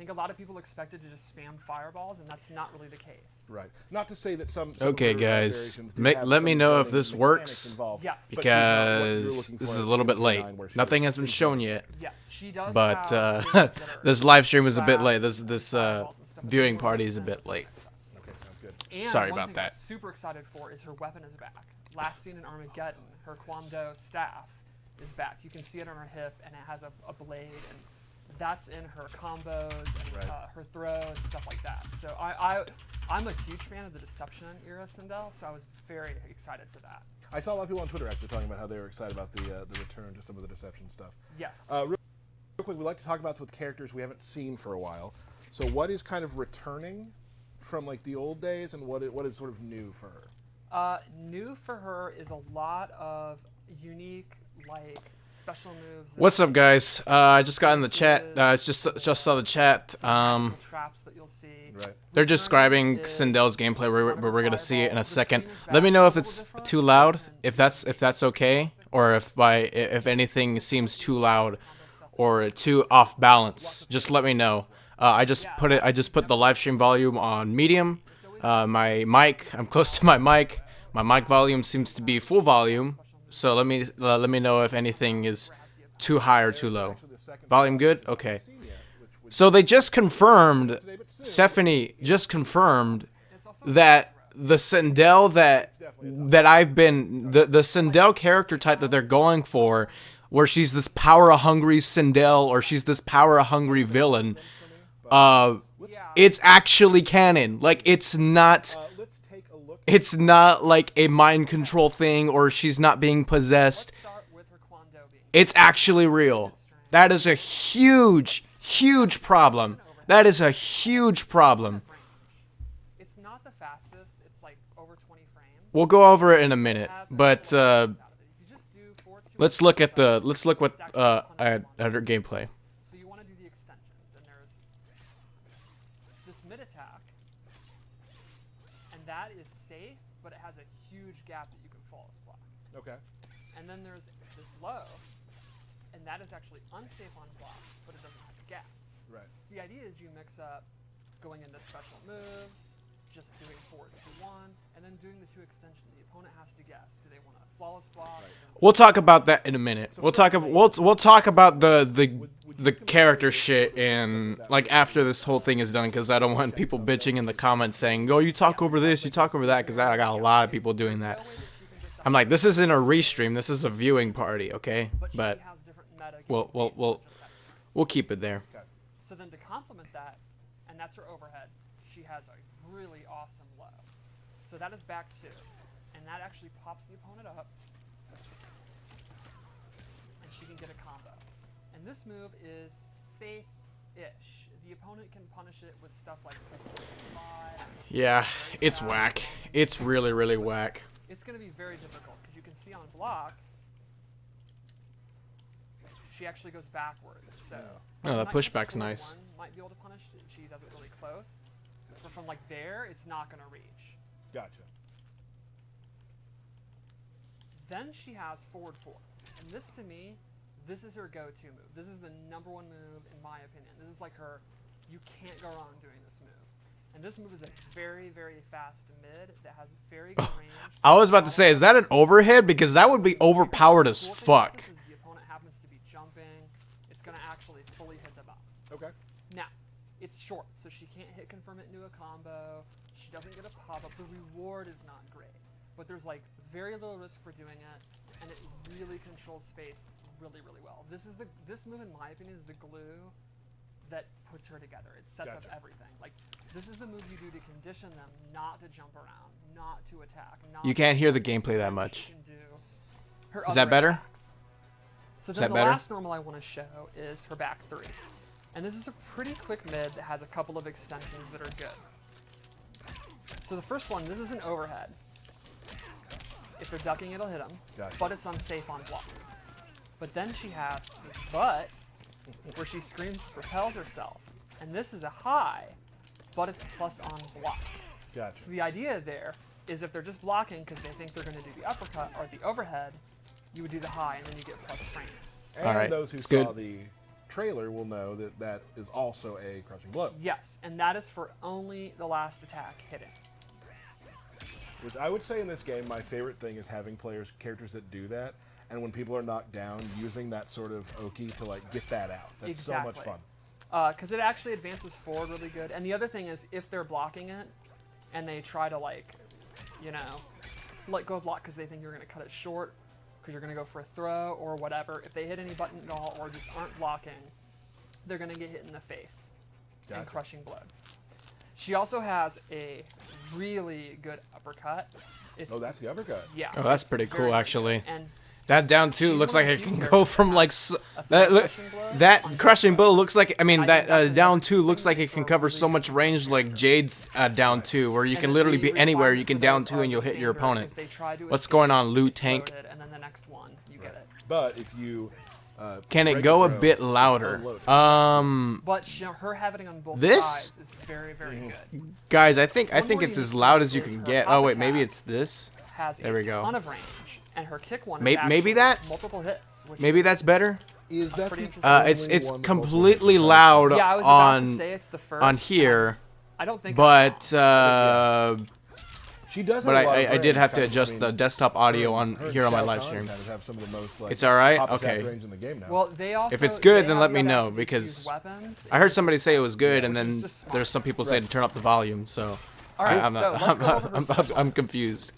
think a lot of people expected to just spam fireballs, and that's not really the case. Right. Not to say that some Okay, guys, let me know if this works, Yes. because this is a little bit late. Nothing has been shown yet, Yes, she does. but have things that are this live stream is a bit late. fast This and fireballs and stuff. viewing party is a bit late. Okay, sounds good. And Sorry one about thing that. I'm super excited for is her weapon is back. Last seen in Armageddon, her Kwando staff is back. You can see it on her hip, and it has a blade, and that's in her combos and her throws and stuff like that. So I'm a huge fan of the Deception era Sindel, so I was very excited for that. I saw a lot of people on Twitter actually talking about how they were excited about the return to some of the Deception stuff. Yes. Real quick, we'd like to talk about this with characters we haven't seen for a while. So what is kind of returning from like the old days, and what is sort of new for her? New for her is a lot of unique, like, special moves. What's up, guys? I just got in the chat. I just saw the chat. Traps that you'll see. Right. They're describing Sindel's gameplay. We're gonna see it in a second. Let me know if it's too loud, if that's okay, or if anything seems too loud or too off balance. Just let me know. I just put the live stream volume on medium. My mic, I'm close to my mic. My mic volume seems to be full volume. So let me know if anything is too high or too low. Volume good? Okay. So they just confirmed, Stephanie just confirmed that the Sindel that I've been, the Sindel character type that they're going for, where she's this power-hungry Sindel or she's this power-hungry villain, it's actually canon. Like, it's not like a mind control thing or she's not being possessed. It's actually real. That is a huge, huge problem. That is a huge problem. It's not the fastest. It's like over 20 frames. We'll go over it in a minute, but let's look at her gameplay. So you want to do the extensions, and there's this mid attack, and that is safe, but it has a huge gap that you can flawless block. Okay. And then there's this low, and that is actually unsafe on block, but it doesn't have a gap. Right. So the idea is you mix up going into special moves, just doing 4-2-1, and then doing the two extensions. The opponent has to guess: do they want a flawless block? We'll talk about that in a minute. We'll talk about the character shit and like after this whole thing is done, because I don't want people bitching in the comments saying, "Oh, you talk over this, you talk over that," because I got a lot of people doing that. I'm like, this isn't a restream. This is a viewing party, okay? But we'll keep it there. So then to complement that, and that's her overhead, she has a really awesome low. So that is back two, and that actually pops the opponent up, and she can get a combo. And this move is safe-ish. The opponent can punish it with stuff like 5. Yeah, it's whack. It's really, really whack. It's going to be very difficult, because you can see on block, she actually goes backwards. So oh, that pushback's nice. Might be able to punish it. She does it really close. But from like there, it's not going to reach. Gotcha. Then she has forward 4. And this, to me, this is her go-to move. This is the #1 move, in my opinion. This is like her, you can't go wrong doing this move. And this move is a very, very fast mid that has very good range. I was about to say, is that an overhead? Because that would be overpowered as fuck. The opponent happens to be jumping. It's going to actually fully hit the bomb. Okay. Now, it's short, so she can't hit confirm it into a combo. She doesn't get a pop-up. The reward is not great. But there's like very little risk for doing it, and it really controls space really, really well. This move, in my opinion, is the glue that puts her together. It sets up everything. Like, this is the move you do to condition them not to jump around, not to attack. You can't hear the gameplay that much. Is that better? So then the last normal I want to show is her back 3. And this is a pretty quick mid that has a couple of extensions that are good. So the first one, this is an overhead. If they're ducking, it'll hit them, but it's unsafe on block. But then she has this butt, where she screams, propels herself. And this is a high, but it's plus on block. Gotcha. So the idea there is if they're just blocking because they think they're going to do the uppercut or the overhead, you would do the high, and then you get plus frames. And those who saw the trailer will know that that is also a crushing blow. Yes, and that is for only the last attack hitting. Which I would say in this game, my favorite thing is having characters that do that, and when people are knocked down, using that sort of Oki to like get that out. That's so much fun. Because it actually advances forward really good. And the other thing is, if they're blocking it, and they try to like, you know, let go of block because they think you're going to cut it short, because you're going to go for a throw or whatever, if they hit any button at all or just aren't blocking, they're going to get hit in the face and crushing blow. She also has a really good uppercut. Oh, that's the uppercut. Yeah. Oh, that's pretty cool, actually. And that down two looks like it can go from like that crushing blow looks like. I mean, that down two looks like it can cover so much range, like Jade's down two, where you can literally be anywhere. You can down two and you'll hit your opponent. What's going on, Loot Tank? And then the next one, you get it. But if you can it go a bit louder? But her having it on both sides is very, very good. Guys, I think it's as loud as you can get. Oh wait, maybe it's this. There we go. Ton of range, and her kick one. Maybe that. Multiple hits. Maybe that's better. Is that it's completely loud yeah, I was about to say it's the first, on here. I don't think. But she does. But I did have to adjust the desktop audio on here on my live stream. Have some of the most, like, it's all right. top attack Okay. range in the game now. Well, they also, if it's good, they then have let me the know ability to because use weapons. I heard somebody say it was good, and which is then just smart. there's some people say to turn up the volume. So All right, so let's go over her special I'm ones. confused.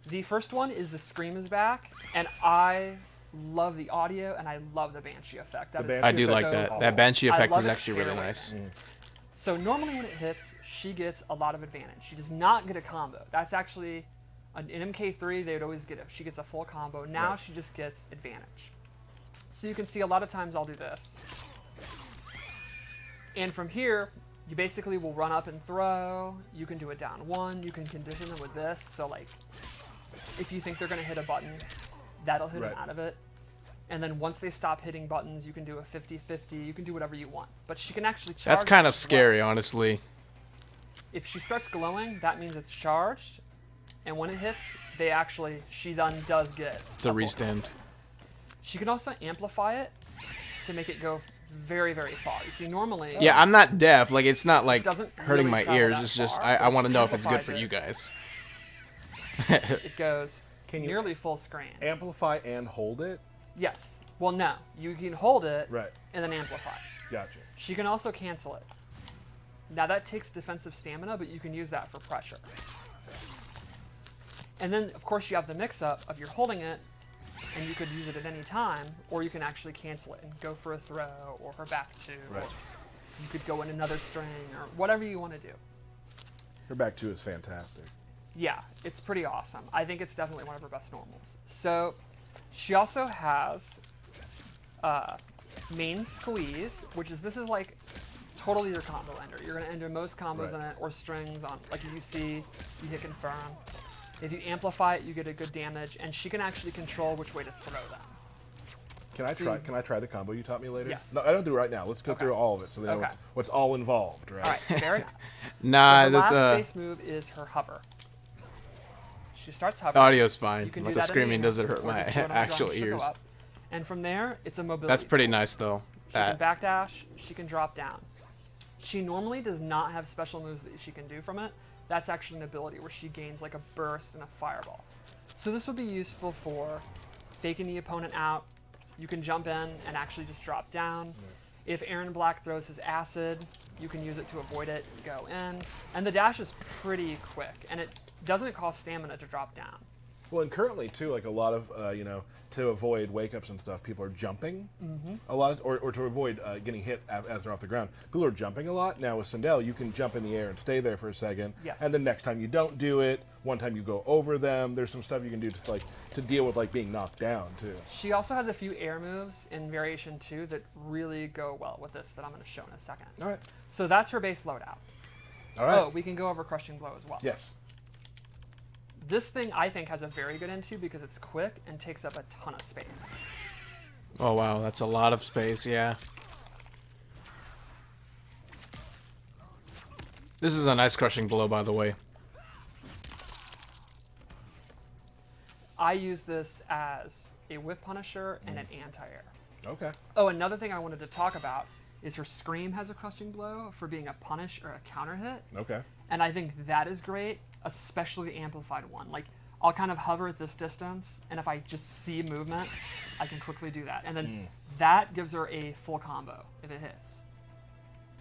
The first one is the Scream is back, and I love the audio and I love the Banshee effect. That is I do so like that. cool. That Banshee I effect love is it actually really fairly. nice. So normally when it hits, she gets a lot of advantage. She does not get a combo. That's actually, in MK3, they would always get it. She gets a full combo. Now she just gets advantage. So you can see a lot of times I'll do this. And from here, you basically will run up and throw. You can do a down one. You can condition them with this. So like, if you think they're going to hit a button, that'll hit them out of it. And then once they stop hitting buttons, you can do a 50-50. You can do whatever you want. But she can actually charge. That's kind of scary, honestly. If she starts glowing, that means it's charged. And when it hits, she then does get It's a restand. She can also amplify it to make it go very, very far. You see, normally... Yeah, I'm not deaf. Like, it's not, like, doesn't hurting really my travel ears. that It's just, far, I but want to she know if it's good amplifies for it. you guys. It goes nearly full screen. Amplify and hold it? Yes. Well, no. You can hold it Right. and then amplify. Gotcha. She can also cancel it. Now, that takes defensive stamina, but you can use that for pressure. And then, of course, you have the mix-up of you're holding it, and you could use it at any time, or you can actually cancel it and go for a throw, or her back two, Right. or you could go in another string, or whatever you want to do. Her back two is fantastic. Yeah, it's pretty awesome. I think it's definitely one of her best normals. So, she also has main squeeze, this is like totally your combo ender. You're going to enter most combos on it, or strings on, like if you see, you hit confirm. If you amplify it, you get a good damage, and she can actually control which way to throw them. Can I try? Can I try the combo you taught me later? Yes. No, I don't do it right now. Let's go through all of it so they know what's all involved, right? All right, fair enough. Nah, So the last base move is her hover. She starts hovering. the audio's fine, You can but do the that screaming in doesn't air, hurt or my just go to actual drop, she'll go ears. up. And from there, it's a mobility. That's pretty tool. nice, though. She can backdash. She can drop down. She normally does not have special moves that she can do from it. That's actually an ability where she gains like a burst and a fireball. So this would be useful for faking the opponent out. You can jump in and actually just drop down. If Aaron Black throws his acid, you can use it to avoid it, go in. And the dash is pretty quick, and it doesn't cost stamina to drop down. Well, and currently too, like a lot of to avoid wake ups and stuff, people are jumping a lot, or to avoid getting hit as they're off the ground. People are jumping a lot. Now with Sindel, you can jump in the air and stay there for a second, and then next time you don't do it. One time you go over them. There's some stuff you can do just like to deal with like being knocked down too. She also has a few air moves in Variation 2 that really go well with this that I'm going to show in a second. All right. So that's her base loadout. All right. Oh, we can go over Crushing Blow as well. Yes. This thing, I think, has a very good into because it's quick and takes up a ton of space. Oh, wow. That's a lot of space, yeah. This is a nice crushing blow, by the way. I use this as a whip punisher and an anti-air. Okay. Oh, another thing I wanted to talk about is her scream has a crushing blow for being a punish or a counter hit. Okay. And I think that is great, especially the amplified one. Like, I'll kind of hover at this distance, and if I just see movement, I can quickly do that. And then that gives her a full combo if it hits.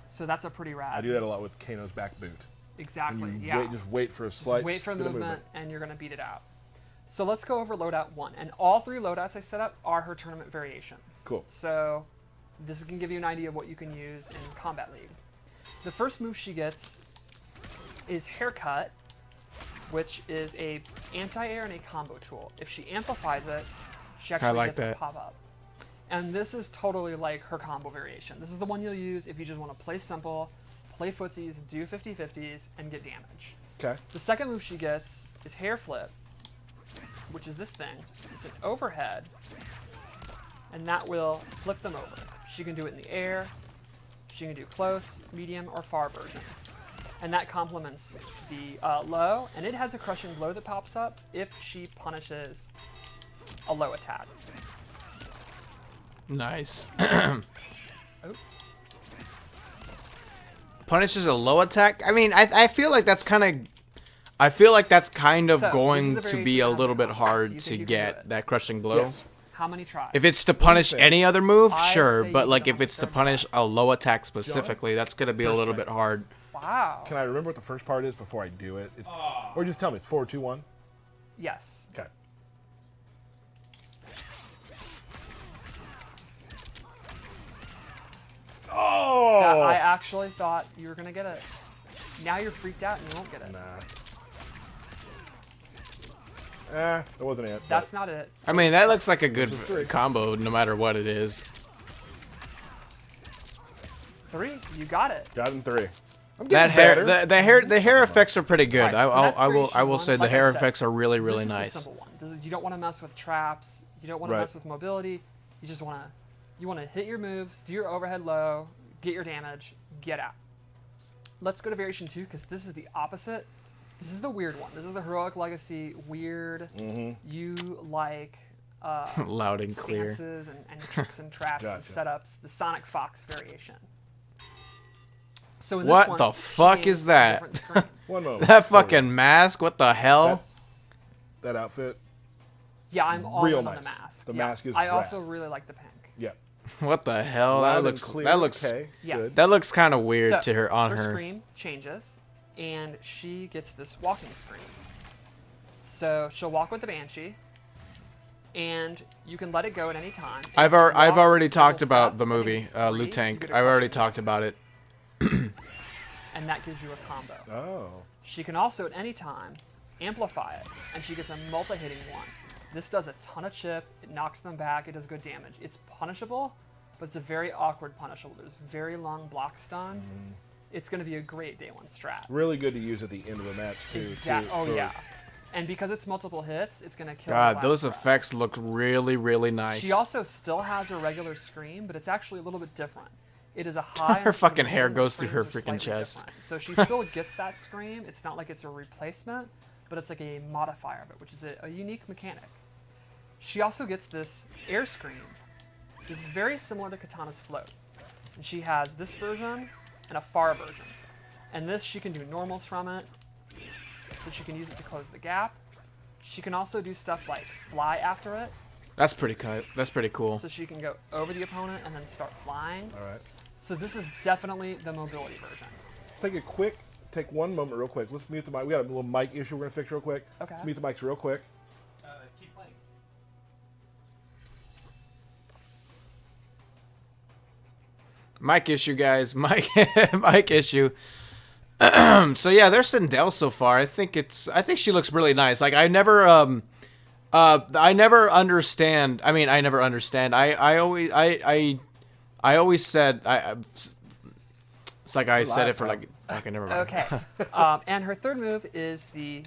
So that's a pretty rad. I do that a lot with Kano's back boot. Exactly, You yeah. just wait for a slight Wait for bit of movement, and you're going to beat it out. So let's go over loadout 1. And all 3 loadouts I set up are her tournament variations. Cool. So this can give you an idea of what you can use in Combat League. The first move she gets is Haircut, which is a anti-air and a combo tool. If she amplifies it, she actually gets a pop-up. And this is totally like her combo variation. This is the one you'll use if you just want to play simple, play footsies, do 50-50s, and get damage. Okay. The second move she gets is Hair Flip, which is this thing. It's an overhead, and that will flip them over. She can do it in the air, she can do close, medium, or far versions. And that complements the low, and it has a crushing blow that pops up if she punishes a low attack. Nice. Oh. Punishes a low attack. I mean, I feel like that's kind of. I feel like that's kind of So, going this is to the be a variation little of bit how hard you to think you can do get it. that crushing blow. Yes. How many tries? If it's to punish say? any other move, I sure, say but you like don't if it's to start punish that. a low attack specifically, that's gonna be a First little strike. bit hard. Wow. Can I remember what the first part is before I do it? It's, or just tell me. It's 4, 2, 1. Yes. Okay. Oh! I actually thought you were going to get it. Now you're freaked out and you won't get it. Nah. That wasn't it. That's not it. I mean, that looks like a good This is 3. combo, no matter what it is. 3. You got it. Got in 3. I'm That getting hair, better. the hair effects are pretty good. Right, so that's I will variation say one. the Like I hair said, effects are really This is nice. the simple one. You don't want to mess with traps. You don't want to Right. mess with mobility. You just want to hit your moves, do your overhead low, get your damage, get out. Let's go to variation 2 because this is the opposite. This is the weird one. This is the Heroic Legacy weird. You like Loud and clear. stances and tricks and traps and Gotcha. setups. The Sonic Fox variation. So in What this one, the she fuck gains is a that? different screen. One moment. That fucking mask, what the hell? That outfit. Yeah, I'm all Real in on nice. the mask. The Yeah. mask is I rad. also really like the pink. Yeah. What the hell? Loud That and looks clear. okay. Yeah. Good. That looks kind of weird So, to her on her her. screen changes, and she gets this walking screen. So she'll walk with the Banshee, and you can let it go at any time. And I've if you I've walk already several talked about steps the and movie it's free, Liu you Tank. get a I've already crushing talked about it. and that gives you a combo. Oh. She can also at any time amplify it, and she gets a multi-hitting one. This does a ton of chip, it knocks them back, it does good damage. It's punishable, but it's a very awkward punishable. There's very long block stun. It's going to be a great day 1 strat. Really good to use at the end of the match, too. Oh for- yeah. And because it's multiple hits, it's going to kill God, the last those breath. effects look really nice. She also still has a regular scream, but it's actually a little bit different. It is a high. Her and fucking the hair middle goes through her frames are freaking slightly chest. different. So she still gets that scream. It's not like it's a replacement, but it's like a modifier of it, which is a unique mechanic. She also gets this air scream. This is very similar to Katana's float. And she has this version and a far version. And this, she can do normals from it. So she can use it to close the gap. She can also do stuff like fly after it. That's pretty cool. So she can go over the opponent and then start flying. All right. So this is definitely the mobility version. Let's take one moment real quick. Let's mute the mic. We got a little mic issue we're going to fix real quick. Okay. Let's mute the mics real quick. Keep playing. Mic issue, guys. Mic issue. So yeah, there's Sindel so far. I think she looks really nice. Like I never understand. I mean, I never understand. I always said it's like I said it for like okay, never mind. Okay. And her third move is the.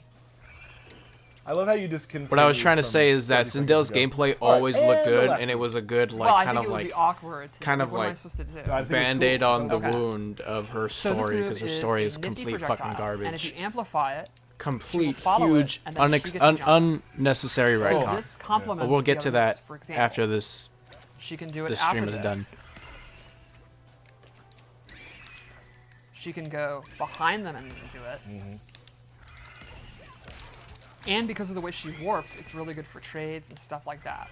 I love how you just continue. What I was trying to from say is that 30 Sindel's seconds ago. gameplay All right, always looked and the good, last and it move. was a good Well, I kind think of it would like be awkward. kind of what am I like supposed to do? I think it's band-aid cool. on the Okay. wound of her So this story move because her is story a is nifty complete projectile, fucking garbage. And if you amplify it, Complete, follow it, huge, and then she gets to jump. unnecessary so retcon. this complements. But we'll the get other to that moves. For example, after this She can do it The after stream is this. done. She can go behind them and do it. Mm-hmm. And because of the way she warps, it's really good for trades and stuff like that.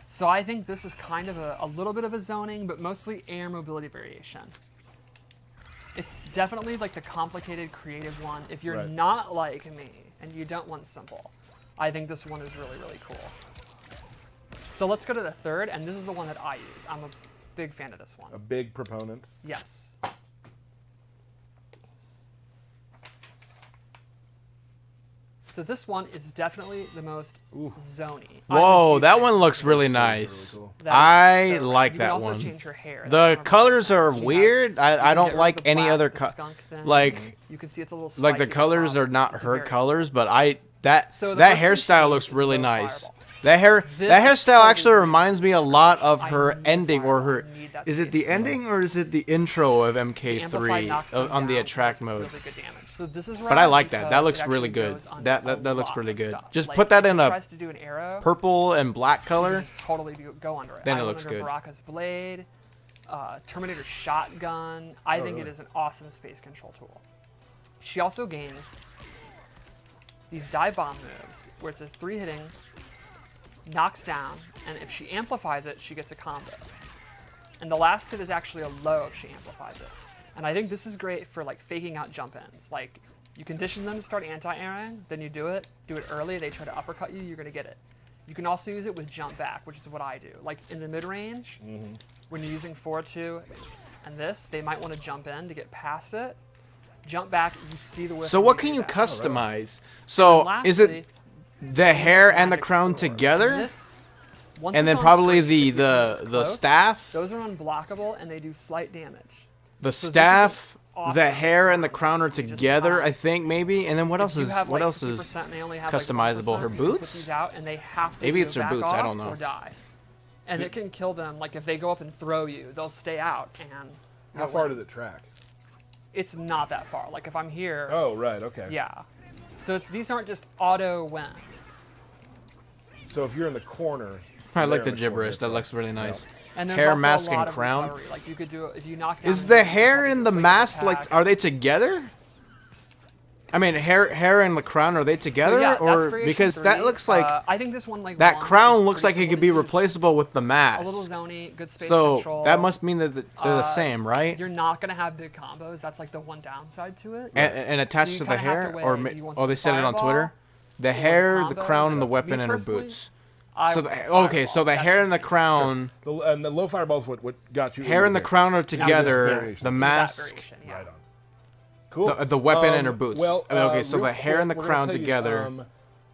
So I think this is kind of a little bit of a zoning, but mostly air mobility variation. It's definitely like the complicated, creative one. If you're Right. not like me and you don't want simple, I think this one is really, really cool. So let's go to the third, and this is the one that I use. I'm a big fan of this one. A big proponent. Yes. So this one is definitely the most zony. Whoa, that one looks really nice. Cool. I like you that can also one. change her hair. The colors are She has- weird. you I can don't get rid like of the any black, other the color. skunk thing. Like You can see it's a little like the spiky at colors top. are not It's a her very- colors, but that So the that first thing hairstyle she looks is really low nice. fireball. That This hairstyle totally actually needs reminds me a lot of I her need ending or fireball. her. I need that Is it the safety. ending or is it the intro of The amplified MK3 knocks them on the down, attract does mode? Really good damage. So this is But I rad like that. That because looks it really actually good. goes on That a looks lot really of good. stuff. Just Like, put that if in he a tries to do an arrow, purple and black you color. can just totally go under it. Then I it went looks under good. Baraka's blade, Terminator shotgun. I think it really? is an awesome space control tool. She also gains these dive bomb moves where it's a 3 hitting, knocks down, and if she amplifies it, she gets a combo. And the last hit is actually a low if she amplifies it. And I think this is great for like faking out jump ins. Like you condition them to start anti-airing, then you do it early, they try to uppercut you, you're gonna get it. You can also use it with jump back, which is what I do. Like in the mid range, when you're using 4-2 and this, they might want to jump in to get past it. Jump back, you see the whiff. So and what do can you that. customize? So And is it lastly, the hair and the magic crown sword. together? This, once And it's then on probably screen, if you the get close, staff, Those are unblockable and they do slight damage. the So this is staff, awesome the hair and the crown crown are that you just together, buy. I think maybe. And then what else If you is have, what like, else is 50% and they only have, customizable? Like, Her 1%, you put boots? these out and they have to Maybe either it's her back boots, I off don't know. Or die. And it can kill them. Like if they go up and throw you, they'll stay out and. How you'll far win. does it track? It's not that far. Like if I'm here. Oh, right. Okay. Yeah. So these aren't just auto win. So if you're in the corner. I they're like in the corner, gibberish. it's That like- looks really nice. And there's Hair, also mask, a lot and of crown? recovery. Like you could do if you knock down. Is an the enemy, you hair can and the do a mask attack. like are they together? I mean, hair and the crown, are they together? So yeah, that's or variation because that 3. looks like I think this one like that one crown is looks pretty like it simple could to be use. replaceable with the A mask. little zony, good space So control. that must mean that they're the same, right? You're not gonna have big combos. That's like the one downside to it. And attached you to the kinda have hair, to or weigh, do you want oh, the they said it on fireball Twitter. The or the hair, the combos? crown, and the Me weapon, and her personally, boots. I So want the, fireball. okay, so the That's hair just and the me. crown, And the low fireball's what got you. hair into and the there. crown are this together. variation. The That mask, variation, yeah. Right on. Cool. the weapon and her boots. Well, Okay, so the hair quick, and the we're gonna crown tell you, together.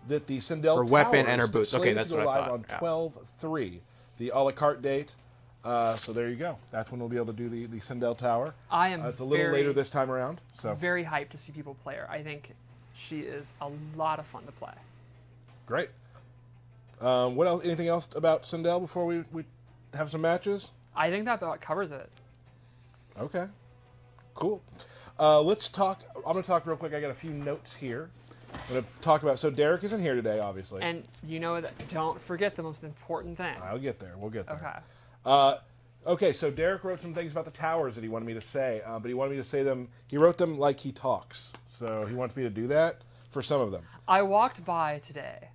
That the Sindel Her weapon and her Towers boots. Okay, slated that's to go what I live thought, on yeah. 12/3, the a la carte date. So there you go. That's when we'll be able to do the Sindel Tower. I am It's a little very, later this time around. So very hyped to see people play her. I think she is a lot of fun to play. great. What else? Anything else about Sindel before we have some matches? I think that about covers it. Okay. Cool. Let's talk. I'm going to talk real quick. I got a few notes here. I'm going to talk about. So Derek isn't here today, obviously. And you know that. Don't forget the most important thing. I'll get there. We'll get there. Okay. Okay, so Derek wrote some things about the towers that he wanted me to say, but he wanted me to say them. He wrote them like he talks, so he wants me to do that for some of them. I walked by today,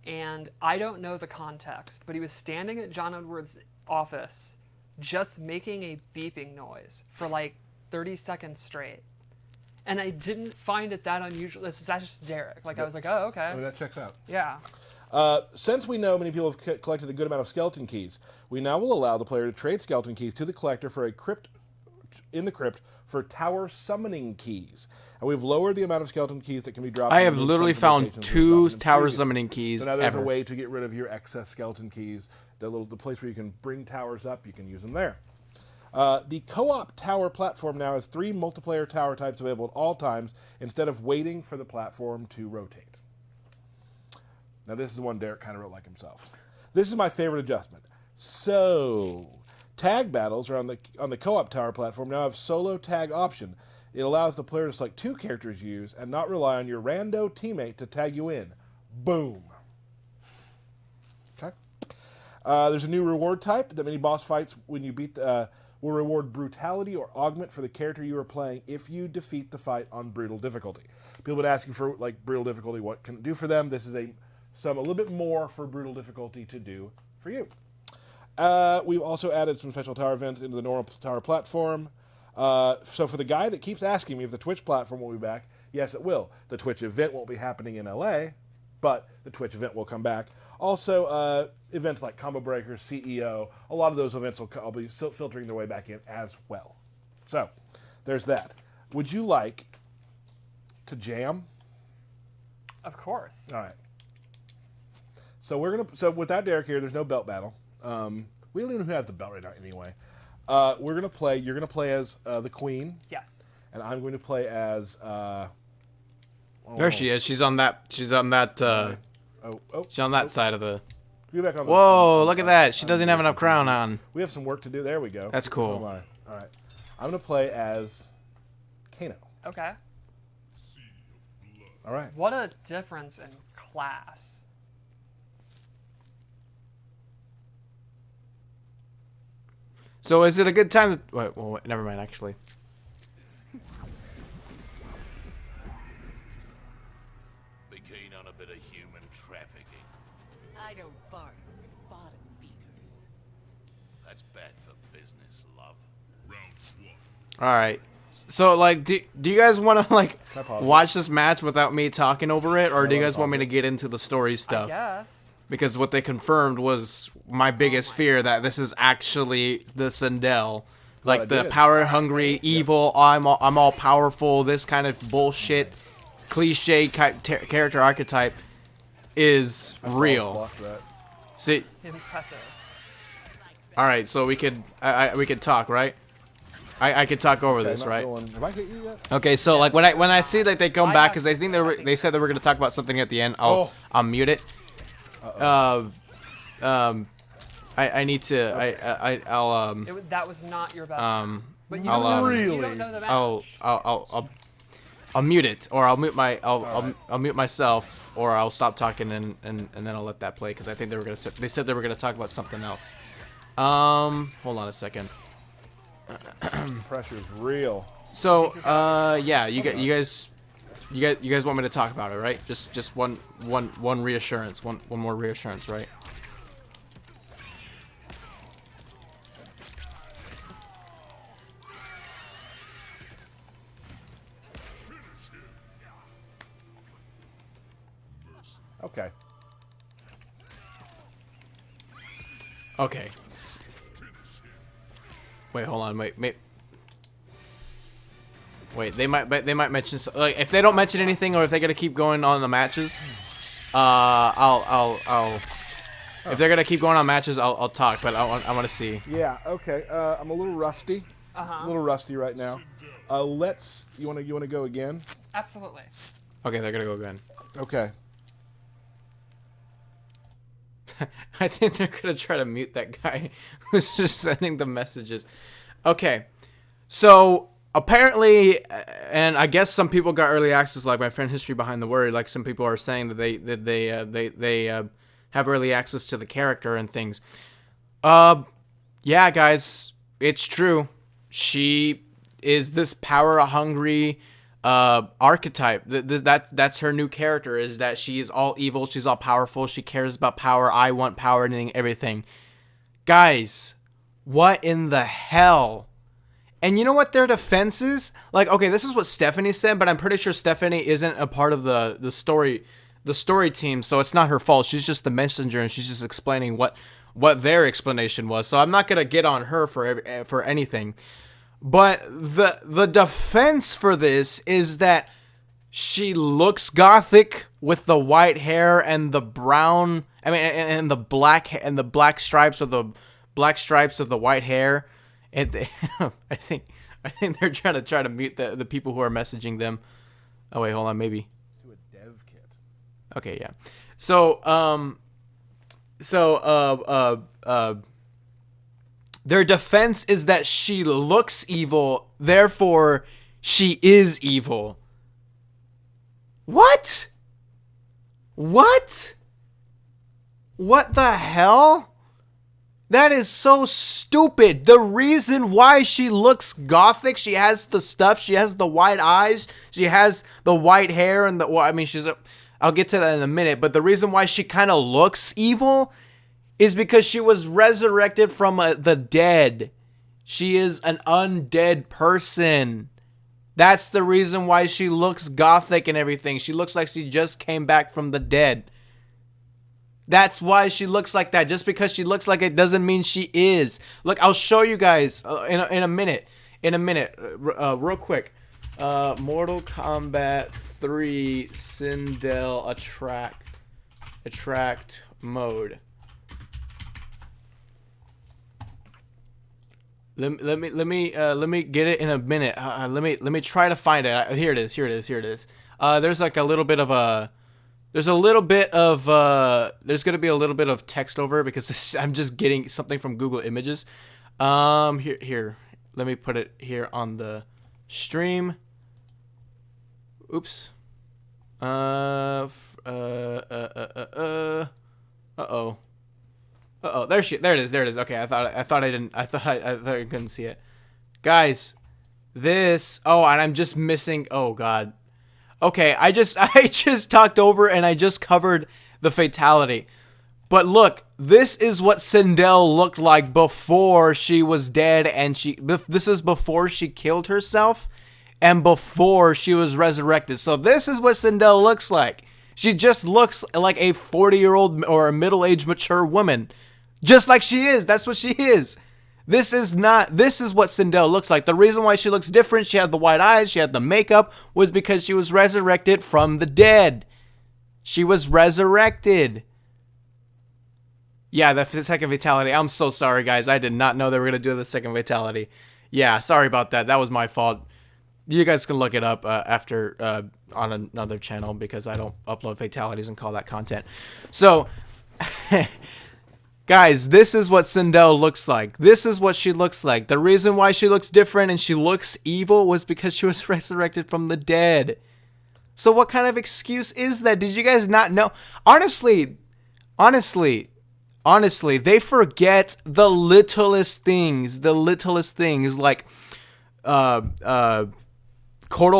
and I don't know the context, but he was standing at John Edwards' office, just making a beeping noise for like 30 seconds straight. And I didn't find it that unusual. That's just Derek. Like I was like, oh, okay, I mean, that checks out. yeah. Since we know many people have collected a good amount of skeleton keys, we now will allow the player to trade skeleton keys to the collector for a crypt in the crypt for tower summoning keys. And we've lowered the amount of skeleton keys that can be dropped. I in have those literally summon found locations 2 we've dropped in tower previous. summoning keys So now there's ever. a way to get rid of your excess skeleton keys. The place where you can bring towers up, you can use them there. The co-op tower platform now has 3 multiplayer tower types available at all times instead of waiting for the platform to rotate. Now this is the one Derek kind of wrote like himself. This is my favorite adjustment. So, tag battles are on the co-op tower platform now have solo tag option. It allows the player to select 2 characters you use and not rely on your rando teammate to tag you in. Boom. Okay. There's a new reward type. The mini boss fights when you beat will reward brutality or augment for the character you are playing if you defeat the fight on brutal difficulty. People have been asking for like brutal difficulty. What can it do for them? This is a little bit more for brutal difficulty to do for you. We've also added some special tower events into the normal tower platform. So for the guy that keeps asking me if the Twitch platform will be back, yes, it will. The Twitch event won't be happening in LA, but the Twitch event will come back. Also, events like Combo Breaker, CEO, a lot of those events will be filtering their way back in as well. So there's that. Would you like to jam? Of course. All right. So without Derek here, there's no belt battle. We don't even know who has the belt right now anyway. We're gonna play. You're gonna play as the Queen. Yes. And I'm going to play as. There she is. She's on that. She's on that. She's on that side of the. Back on Whoa! Look at that. She doesn't have enough crown on. We have some work to do. There we go. That's cool. All right. I'm going to play as Kano. Okay. All right. What a difference in class. So is it a good time to... Well, never mind, actually. Be keen on a bit of human trafficking. I don't barter with bottom feeders. That's bad for business, love. All right. So, like, do you guys want to, like, Can I pause it? watch this match without me talking over it? Or do you wanna guys want pause me to it. get into the story I stuff? guess. Because what they confirmed was my biggest fear, that this is actually the Sindel. Like, I the did. power-hungry, evil, I'm all powerful, this kind of bullshit, cliche character archetype is real. Block that. See, Impressive. all right, so we could talk, right? I could talk over this, not right? going- Have I hit you yet? Okay, so like when I see that they come I back, have- because they think they said they were gonna talk about something at the end. Oh. I'll mute it. I need to. I'll That was not your best. But you I'll, don't know, really? you don't know the match. I'll mute it, or I'll mute my I'll mute myself, or I'll stop talking and then I'll let that play, because I think they said they were gonna talk about something else. Hold on a second. Pressure's real. So yeah, you guys want me to talk about it, right? Just one reassurance, one more reassurance, right? Okay. Okay. Wait, hold on. Wait. They might mention, like, if they don't mention anything, or if they're gonna keep going on the matches, I'll if they're gonna keep going on matches, I'll talk. But I want to see. Yeah. Okay. I'm a little rusty. A little rusty right now. You want to go again? Absolutely. Okay, they're gonna go again. Okay. I think they're gonna try to mute that guy who's just sending the messages. Okay, so apparently, and I guess some people got early access, like my friend History Behind the Word. Like, some people are saying that they have early access to the character and things. Yeah, guys, it's true. She is this power-hungry archetype. That's her new character, is that she is all evil, she's all powerful, she cares about power. I want power and everything. Guys, what in the hell? And you know what their defense is? Like, okay, this is what Stephanie said, but I'm pretty sure Stephanie isn't a part of the story team, so it's not her fault. She's just the messenger, and she's just explaining what their explanation was. So I'm not gonna get on her for anything. But the defense for this is that she looks gothic with the white hair and the brown, and the black stripes of the white hair. And I think they're trying to mute the people who are messaging them. Oh wait, hold on, maybe. Let's do a dev kit. Okay, yeah. So their defense is that she looks evil, therefore she is evil. What? What? What the hell? That is so stupid. The reason why she looks gothic, she has the stuff, she has the white eyes, she has the white hair, and I'll get to that in a minute, but the reason why she kind of looks evil is because she was resurrected from the dead. She is an undead person. That's the reason why she looks gothic and everything. She looks like she just came back from the dead. That's why she looks like that. Just because she looks like it doesn't mean she is. Look, I'll show you guys in a minute. Real quick. Mortal Kombat 3 Sindel attract mode. Let me get it in a minute. Let me try to find it. Here it is. There's like a little bit of a. There's going to be a little bit of text over it because I'm just getting something from Google Images. Here. Let me put it here on the stream. Oops. Uh-oh. There it is. Okay, I thought I couldn't see it. Guys, and I'm just missing. Oh God. Okay, I just talked over and I just covered the fatality. But look, this is what Sindel looked like before she was dead, and this is before she killed herself and before she was resurrected. So this is what Sindel looks like. She just looks like a 40-year-old or a middle-aged mature woman. Just like she is. That's what she is. This is what Sindel looks like. The reason why she looks different, she had the white eyes, she had the makeup, was because she was resurrected from the dead. She was resurrected. Yeah, the second fatality. I'm so sorry, guys. I did not know they were going to do the second fatality. Yeah, sorry about that. That was my fault. You guys can look it up after on another channel because I don't upload fatalities and call that content. So... Guys, this is what Sindel looks like. This is what she looks like. The reason why she looks different and she looks evil was because she was resurrected from the dead. So what kind of excuse is that? Did you guys not know? Honestly, they forget the littlest things. Like, Cordell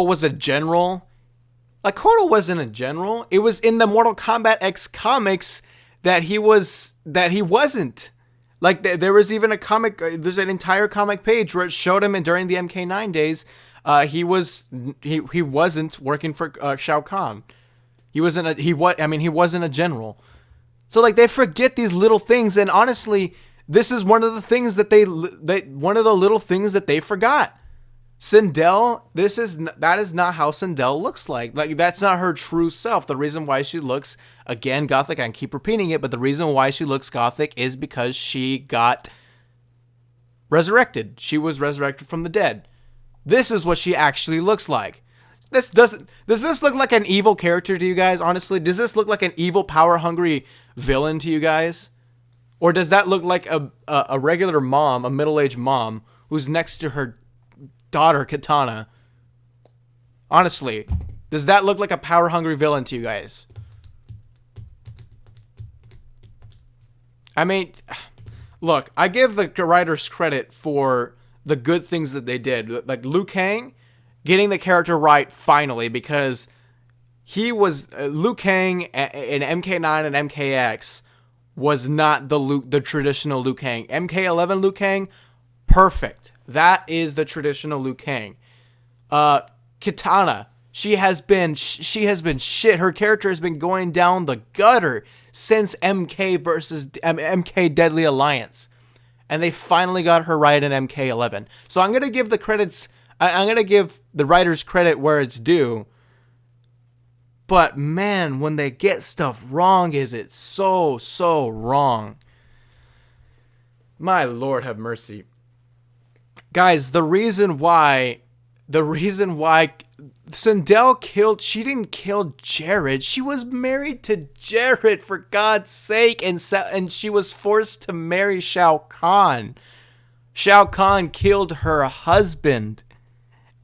was a general. Like, Cordell wasn't a general. It was in the Mortal Kombat X comics that he wasn't. Like, there was even a comic, there's an entire comic page where it showed him during the MK9 days, he wasn't working for Shao Kahn. He wasn't a general. So, like, they forget these little things, and honestly, this is one of the things that one of the little things that they forgot. Sindel, that is not how Sindel looks like. Like, that's not her true self. The reason why she looks, again, gothic, I keep repeating it, but the reason why she looks gothic is because she got resurrected. She was resurrected from the dead. This is what she actually looks like. Does this look like an evil character to you guys, honestly? Does this look like an evil, power-hungry villain to you guys? Or does that look like a regular mom, a middle-aged mom, who's next to her daughter Katana? Honestly, does that look like a power-hungry villain to you guys? I mean, look, I give the writers credit for the good things that they did. Like Liu Kang, getting the character right finally, because he was Liu Kang in MK9 and MKX was not the traditional Liu Kang. MK11 Liu Kang, perfect. That is the traditional Liu Kang. Katana, she has been shit. Her character has been going down the gutter since MK Deadly Alliance, and they finally got her right in MK11. So I'm gonna give the credits. I'm gonna give the writers credit where it's due. But man, when they get stuff wrong, is it so wrong? My Lord have mercy. Guys, the reason why Sindel she didn't kill Jared. She was married to Jared, for God's sake, and she was forced to marry Shao Kahn. Shao Kahn killed her husband,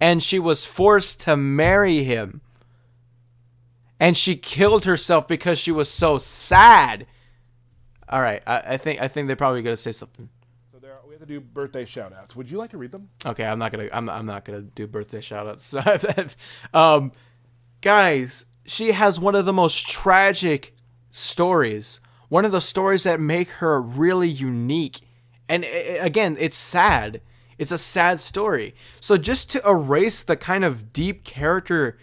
and she was forced to marry him. And she killed herself because she was so sad. All right. I think they're probably gonna say something. So we have to do birthday shout outs. Would you like to read them? Okay, I'm not gonna do birthday shout-outs. Guys, she has one of the most tragic stories. One of the stories that make her really unique. And again, it's sad. It's a sad story. So just to erase the kind of deep character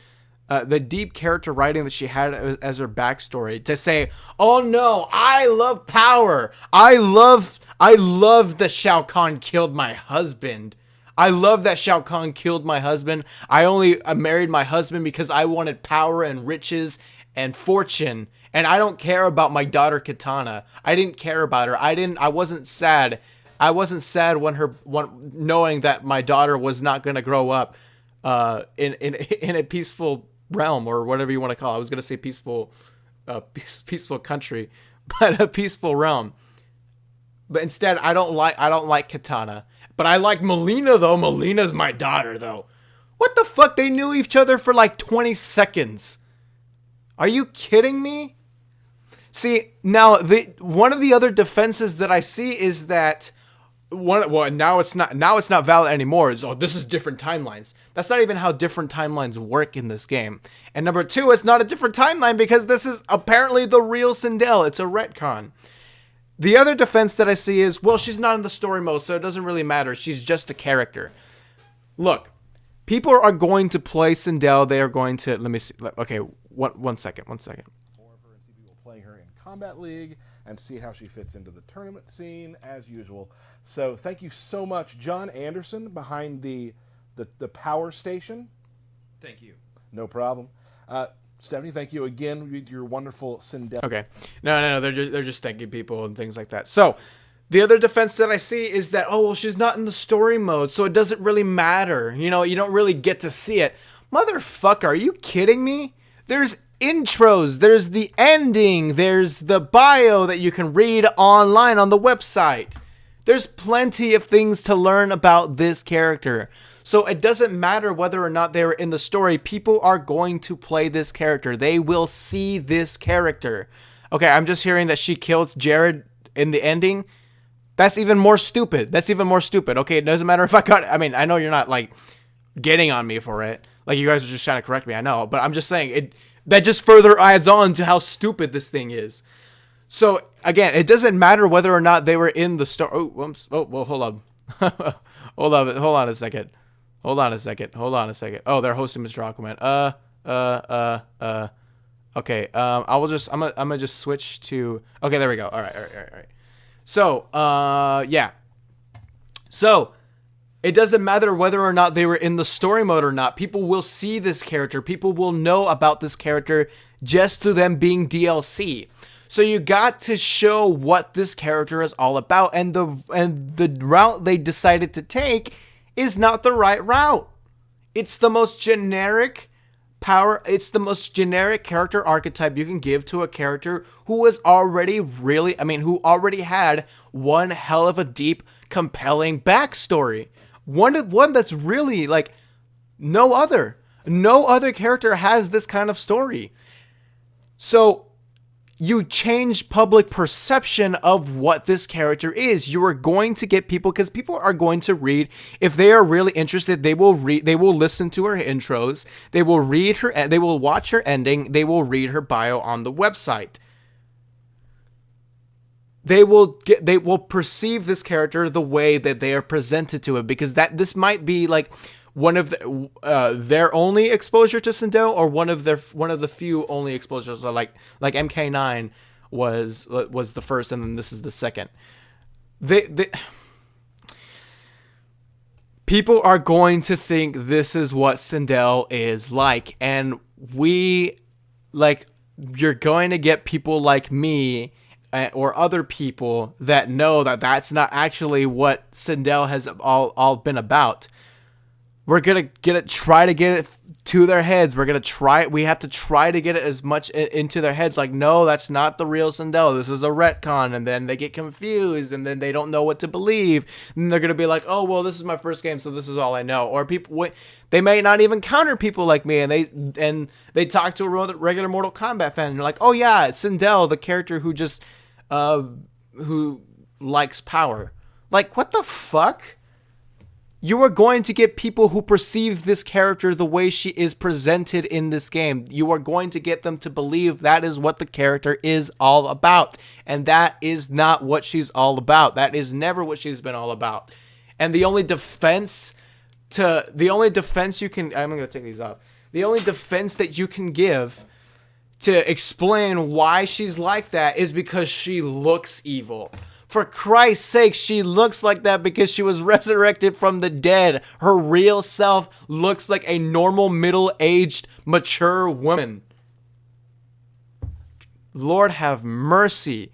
writing that she had as her backstory, to say, "Oh no, I love power. I love that Shao Kahn killed my husband. I love that Shao Kahn killed my husband. I married my husband because I wanted power and riches and fortune. And I don't care about my daughter Katana. I didn't care about her. I wasn't sad. I wasn't sad when knowing that my daughter was not going to grow up in a peaceful realm, or whatever you want to call it. I was going to say peaceful country, but a peaceful realm. But instead, I don't like Katana. But I like Melina, though. Melina's my daughter, though. What the fuck? They knew each other for like 20 seconds. Are you kidding me? See, now one of the other defenses that I see is that now it's not valid anymore. It's, this is different timelines. That's not even how different timelines work in this game. And number two, it's not a different timeline because this is apparently the real Sindel. It's a retcon. The other defense that I see is, well, she's not in the story mode, so it doesn't really matter. She's just a character. Look, people are going to play Sindel. They are going to, let me see. Okay, one second. More of her and see people playing her in Kombat League and see how she fits into the tournament scene as usual. So thank you so much, John Anderson, behind the power station. Thank you. No problem. Stephanie, thank you again with your wonderful Sindel. Okay. No, they're just thanking people and things like that. So, the other defense that I see is that, oh, well, she's not in the story mode, so it doesn't really matter. You know, you don't really get to see it. Motherfucker, are you kidding me? There's intros, there's the ending, there's the bio that you can read online on the website. There's plenty of things to learn about this character. So it doesn't matter whether or not they're in the story. People are going to play this character. They will see this character. Okay, I'm just hearing that she killed Jared in the ending. That's even more stupid. Okay, it doesn't matter if I know you're not, like, getting on me for it. Like, you guys are just trying to correct me, I know. But I'm just saying, that just further adds on to how stupid this thing is. So, again, it doesn't matter whether or not they were in the story. Well, hold on. Hold on a second. Oh, they're hosting Mr. Aquaman. Okay. I'm gonna just switch to. Okay, there we go. All right. So, yeah. So, it doesn't matter whether or not they were in the story mode or not. People will see this character. People will know about this character just through them being DLC. So you got to show what this character is all about, and the route they decided to take is not the right route. It's the most generic character archetype you can give to a character who was already who already had one hell of a deep, compelling backstory. One that's really like no other character has this kind of story. So you change public perception of what this character is. You are going to get people, because people are going to read. If they are really interested, they will listen to her intros. They will watch her ending. They will read her bio on the website. They will perceive this character the way that they are presented to it, because this might be like one of their only exposure to Sindel, or one of the few only exposures. So like MK9 was the first, and then this is the second. People are going to think this is what Sindel is like, and you're going to get people like me or other people that know that that's not actually what Sindel has all been about. We're going to try to get it to their heads. We have to try to get it as much into their heads. Like, no, that's not the real Sindel. This is a retcon. And then they get confused, and then they don't know what to believe. And they're going to be like, oh, well, this is my first game, so this is all I know. Or they may not even counter people like me, and they talk to a regular Mortal Kombat fan, and they're like, oh, yeah, it's Sindel, the character who just who likes power. Like, what the fuck? You are going to get people who perceive this character the way she is presented in this game. You are going to get them to believe that is what the character is all about. And that is not what she's all about. That is never what she's been all about. And the only defense you can, I'm going to take these off. The only defense that you can give to explain why she's like that is because she looks evil. For Christ's sake, she looks like that because she was resurrected from the dead. Her real self looks like a normal, middle-aged, mature woman. Lord have mercy.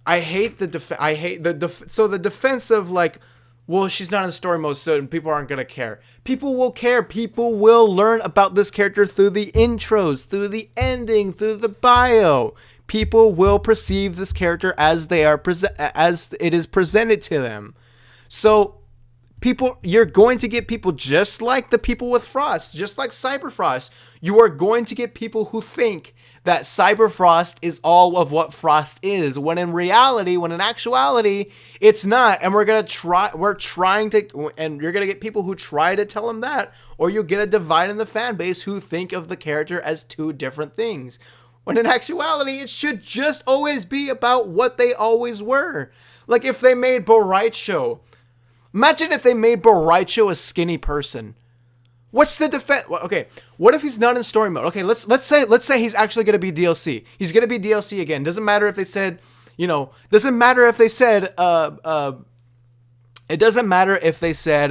I hate the defense of like, well, she's not in story mode, so people aren't gonna care. People will care. People will learn about this character through the intros, through the ending, through the bio. People will perceive this character as as it is presented to them. So you're going to get people just like the people with Frost, just like Cyberfrost. You are going to get people who think that Cyberfrost is all of what Frost is, when in actuality, it's not. And you're going to get people who try to tell them that, or you'll get a divide in the fan base who think of the character as two different things. When in actuality, it should just always be about what they always were. Like if they made Boraicho. Imagine if they made Boraicho a skinny person. What's the defense? Okay, what if he's not in story mode? Okay, let's say he's actually going to be DLC. He's going to be DLC again. Doesn't matter if they said, doesn't matter if they said, it doesn't matter if they said,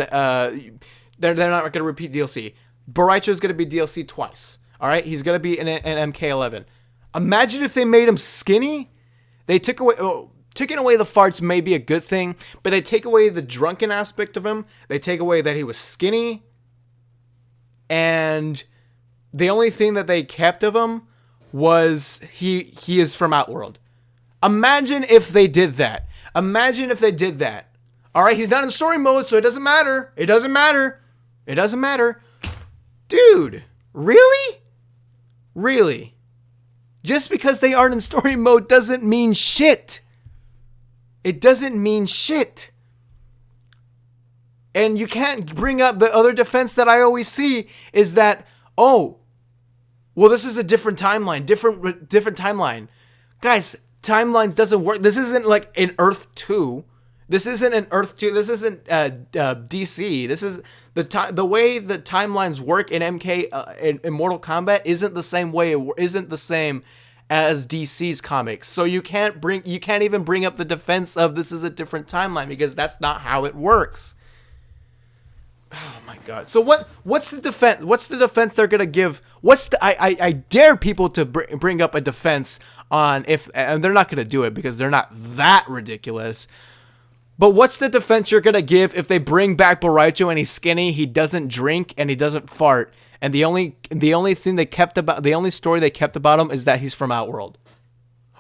they're not going to repeat DLC. Boraicho is going to be DLC twice. All right, he's going to be in MK11. Imagine if they made him skinny. They took away... taking away the farts may be a good thing, but they take away the drunken aspect of him. They take away that he was skinny. And the only thing that they kept of him was he is from Outworld. Imagine if they did that. All right, he's not in story mode, so it doesn't matter. Dude, really? Really? Just because they aren't in story mode doesn't mean shit. It doesn't mean shit. And you can't bring up the other defense that I always see is that, oh, well, this is a different timeline, different timeline. Guys, timelines doesn't work. This isn't like in Earth 2. This isn't DC. This is the way the timelines work in in Mortal Kombat isn't the same as DC's comics. So you can't even bring up the defense of this is a different timeline because that's not how it works. Oh my god. So what's the defense? What's the defense they're gonna give? I dare people to bring up a defense on and they're not gonna do it because they're not that ridiculous. But what's the defense you're gonna give if they bring back Boraicho and he's skinny, he doesn't drink, and he doesn't fart, and the only story they kept about him is that he's from Outworld?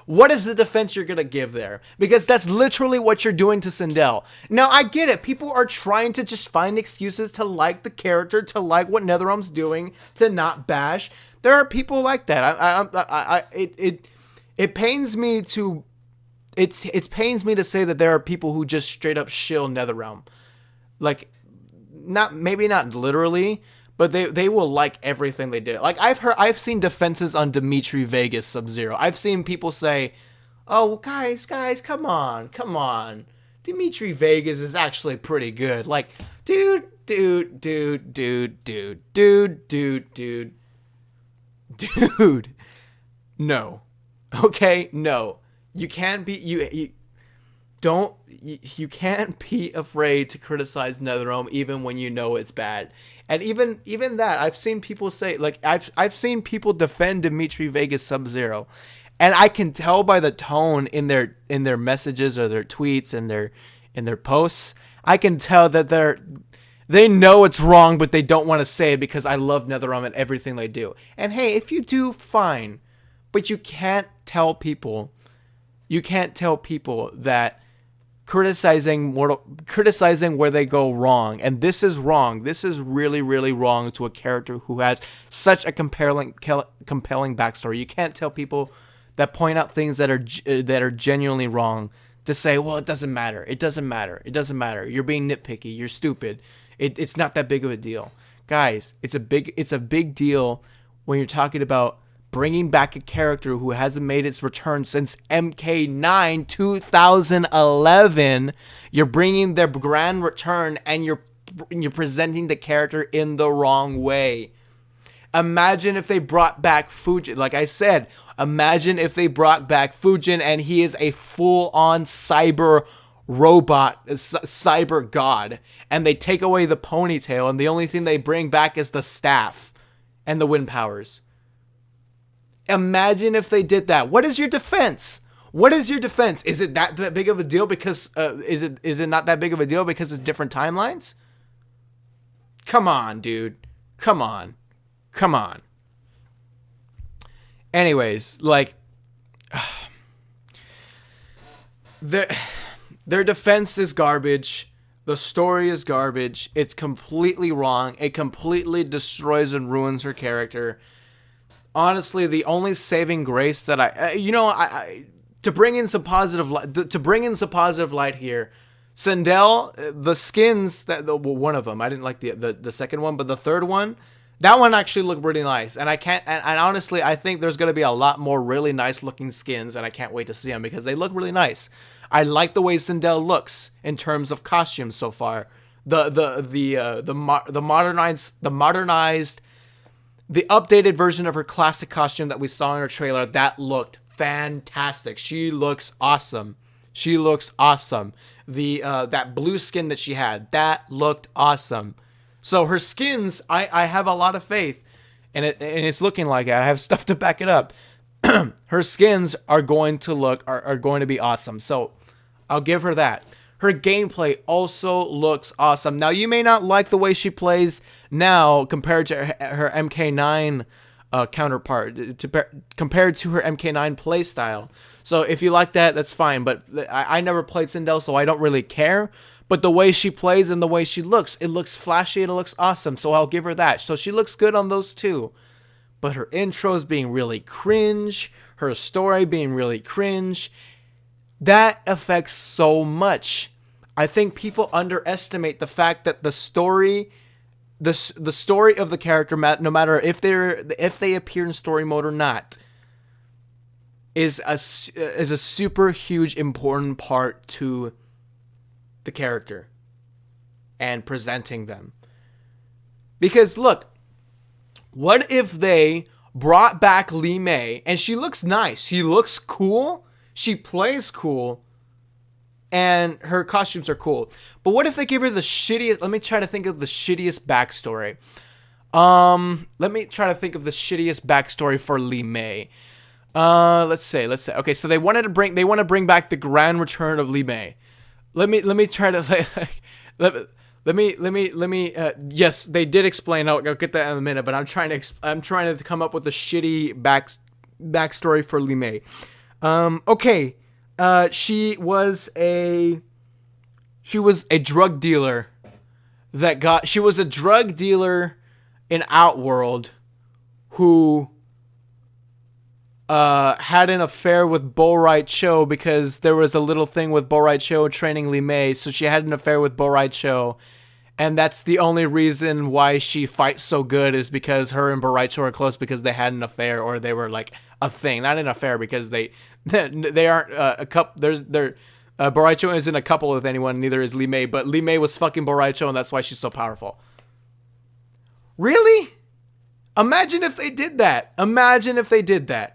What is the defense you're gonna give there? Because that's literally what you're doing to Sindel. Now I get it. People are trying to just find excuses to like the character, to like what NetherRealm's doing, to not bash. There are people like that. It pains me to. It pains me to say that there are people who just straight up shill NetherRealm. Like, maybe not literally, but they will like everything they did. Like I've seen defenses on Dimitri Vegas Sub-Zero. I've seen people say, "Oh, guys, come on. Dimitri Vegas is actually pretty good." Like, dude. No. Okay, no. You can't be you can't be afraid to criticize NetherRealm even when you know it's bad. And even that, I've seen people say, like, I've seen people defend Dimitri Vegas Sub-Zero, and I can tell by the tone in their messages or their tweets and in their posts. I can tell that they know it's wrong, but they don't want to say it because I love NetherRealm and everything they do. And hey, if you do, fine, but you can't tell people that criticizing where they go wrong, and this is wrong. This is really, really wrong to a character who has such a compelling backstory. You can't tell people that point out things that are genuinely wrong, to say, well, it doesn't matter. It doesn't matter. It doesn't matter. You're being nitpicky. You're stupid. It's not that big of a deal. Guys, it's a big deal when you're talking about bringing back a character who hasn't made its return since MK9 2011. You're bringing their grand return, and you're presenting the character in the wrong way. Imagine if they brought back Fujin. Like I said, imagine if they brought back Fujin and he is a full-on cyber robot, cyber god, and they take away the ponytail, and the only thing they bring back is the staff and the wind powers. Imagine if they did that. What is your defense? What is your defense? Is it that big of a deal because is it not that big of a deal because it's different timelines? Come on, dude. Come on. Anyways, like their defense is garbage. The story is garbage. It's completely wrong. It completely destroys and ruins her character. Honestly, the only saving grace that I to bring in some positive light here, Sindel, the skins one of them, I didn't like the second one, but the third one, that one actually looked really nice. And and honestly, I think there's going to be a lot more really nice looking skins, and I can't wait to see them because they look really nice. I like the way Sindel looks in terms of costumes so far. The modernized, the updated version of her classic costume that we saw in her trailer, that looked fantastic. She looks awesome. That blue skin that she had, that looked awesome. So her skins, I have a lot of faith, and it's looking like it. I have stuff to back it up. Her skins are going to be awesome. So I'll give her that. Her gameplay also looks awesome. Now, you may not like the way she plays now compared to her MK9 counterpart, compared to her MK9 playstyle. So if you like that, that's fine. But I never played Sindel, so I don't really care. But the way she plays and the way she looks, it looks flashy and it looks awesome. So I'll give her that. So she looks good on those two. But her intros being really cringe, her story being really cringe, that affects so much. I think people underestimate the fact that the story of the character, no matter if they appear in story mode or not, is a super huge important part to the character and presenting them. Because look, what if they brought back Li Mei and she looks nice, she looks cool, she plays cool, and her costumes are cool. But what if they give her the shittiest? Let me try to think of the shittiest backstory. Let me try to think of the shittiest backstory for Li Mei. Let's say. Okay, so they want to bring back the grand return of Li Mei. Let me try to let me. Yes, they did explain. I'll get that in a minute. But I'm trying to come up with a shitty backstory for Li Mei. Okay. She was a drug dealer she was a drug dealer in Outworld who had an affair with Bo' Rai Cho because there was a little thing with Bo' Rai Cho training Li Mei, so she had an affair with Bo' Rai Cho, and that's the only reason why she fights so good is because her and Bo' Rai Cho are close because they had an affair, or they were like a thing, not an affair because they aren't a couple. Bo' Rai Cho isn't a couple with anyone, neither is Li Mei, but Li Mei was fucking Bo' Rai Cho, and that's why she's so powerful. Really? Imagine if they did that. Imagine if they did that.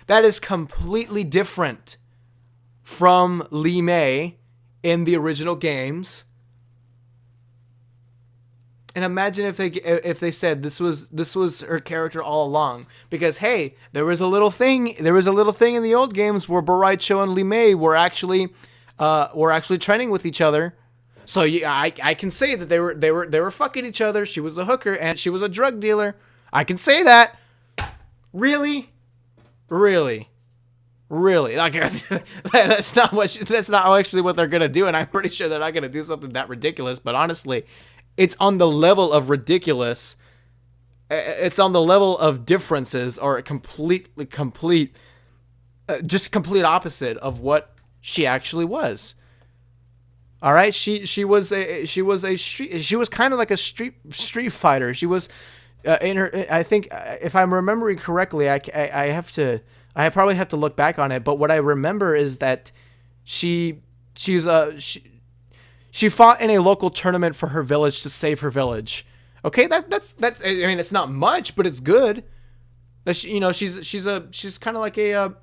That is completely different from Li Mei in the original games. And imagine if they said this was her character all along, because hey, there was a little thing in the old games where Bo' Rai Cho and Li Mei were actually training with each other. So yeah, I can say that they were fucking each other. She was a hooker and she was a drug dealer. I can say that. Really? Like, that's not actually what they're gonna do, and I'm pretty sure they're not gonna do something that ridiculous. But honestly, it's on the level of ridiculous it's on the level of differences or just complete opposite of what she actually was. All right, she was kind of like a street fighter. She was in her. I think if I'm remembering correctly, I probably have to look back on it. But what I remember is that she fought in a local tournament for her village to save her village. Okay, that's. I mean, it's not much, but it's good. She's kind of like a.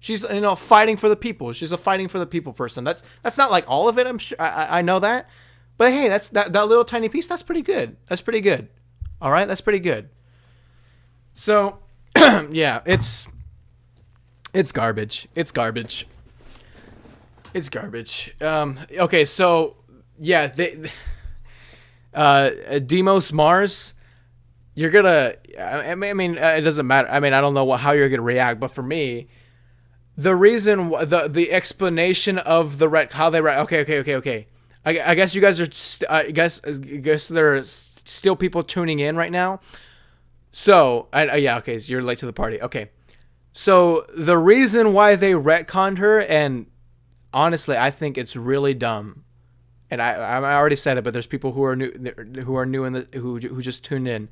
She's fighting for the people. She's a fighting for the people person. That's not like all of it. I'm sure I know that, but hey, that's that little tiny piece. That's pretty good. That's pretty good. All right, that's pretty good. So, yeah, it's garbage. It's garbage. It's garbage. Okay, so yeah, Demos Mars. You're gonna. I mean, it doesn't matter. I mean, I don't know how you're gonna react, but for me. The reason, the explanation of how they write. Okay. I guess you guys are. I guess there are still people tuning in right now. So yeah, okay. So you're late to the party. Okay. So the reason why they retconned her, and honestly, I think it's really dumb. And I already said it, but there's people who are new who just tuned in.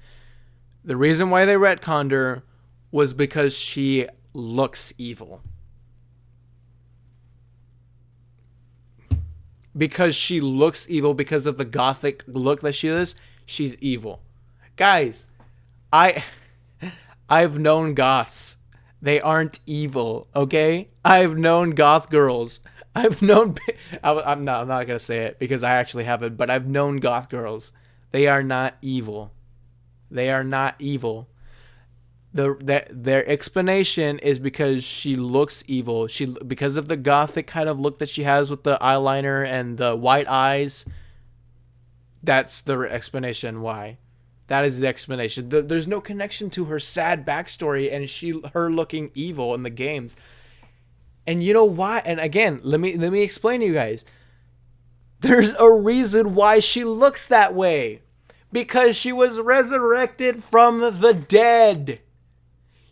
The reason why they retconned her was because she looks evil. Because she looks evil, because of the gothic look that she is, she's evil. Guys, I've known goths. They aren't evil, okay? I've known goth girls. I'm not gonna say it because I actually haven't, but I've known goth girls. They are not evil. They are not evil. Their explanation is because she looks evil. Because of the gothic kind of look that she has with the eyeliner and the white eyes. That's the explanation why. That is the explanation. There's no connection to her sad backstory and her looking evil in the games. And you know why? And again, let me explain to you guys. There's a reason why she looks that way. Because she was resurrected from the dead.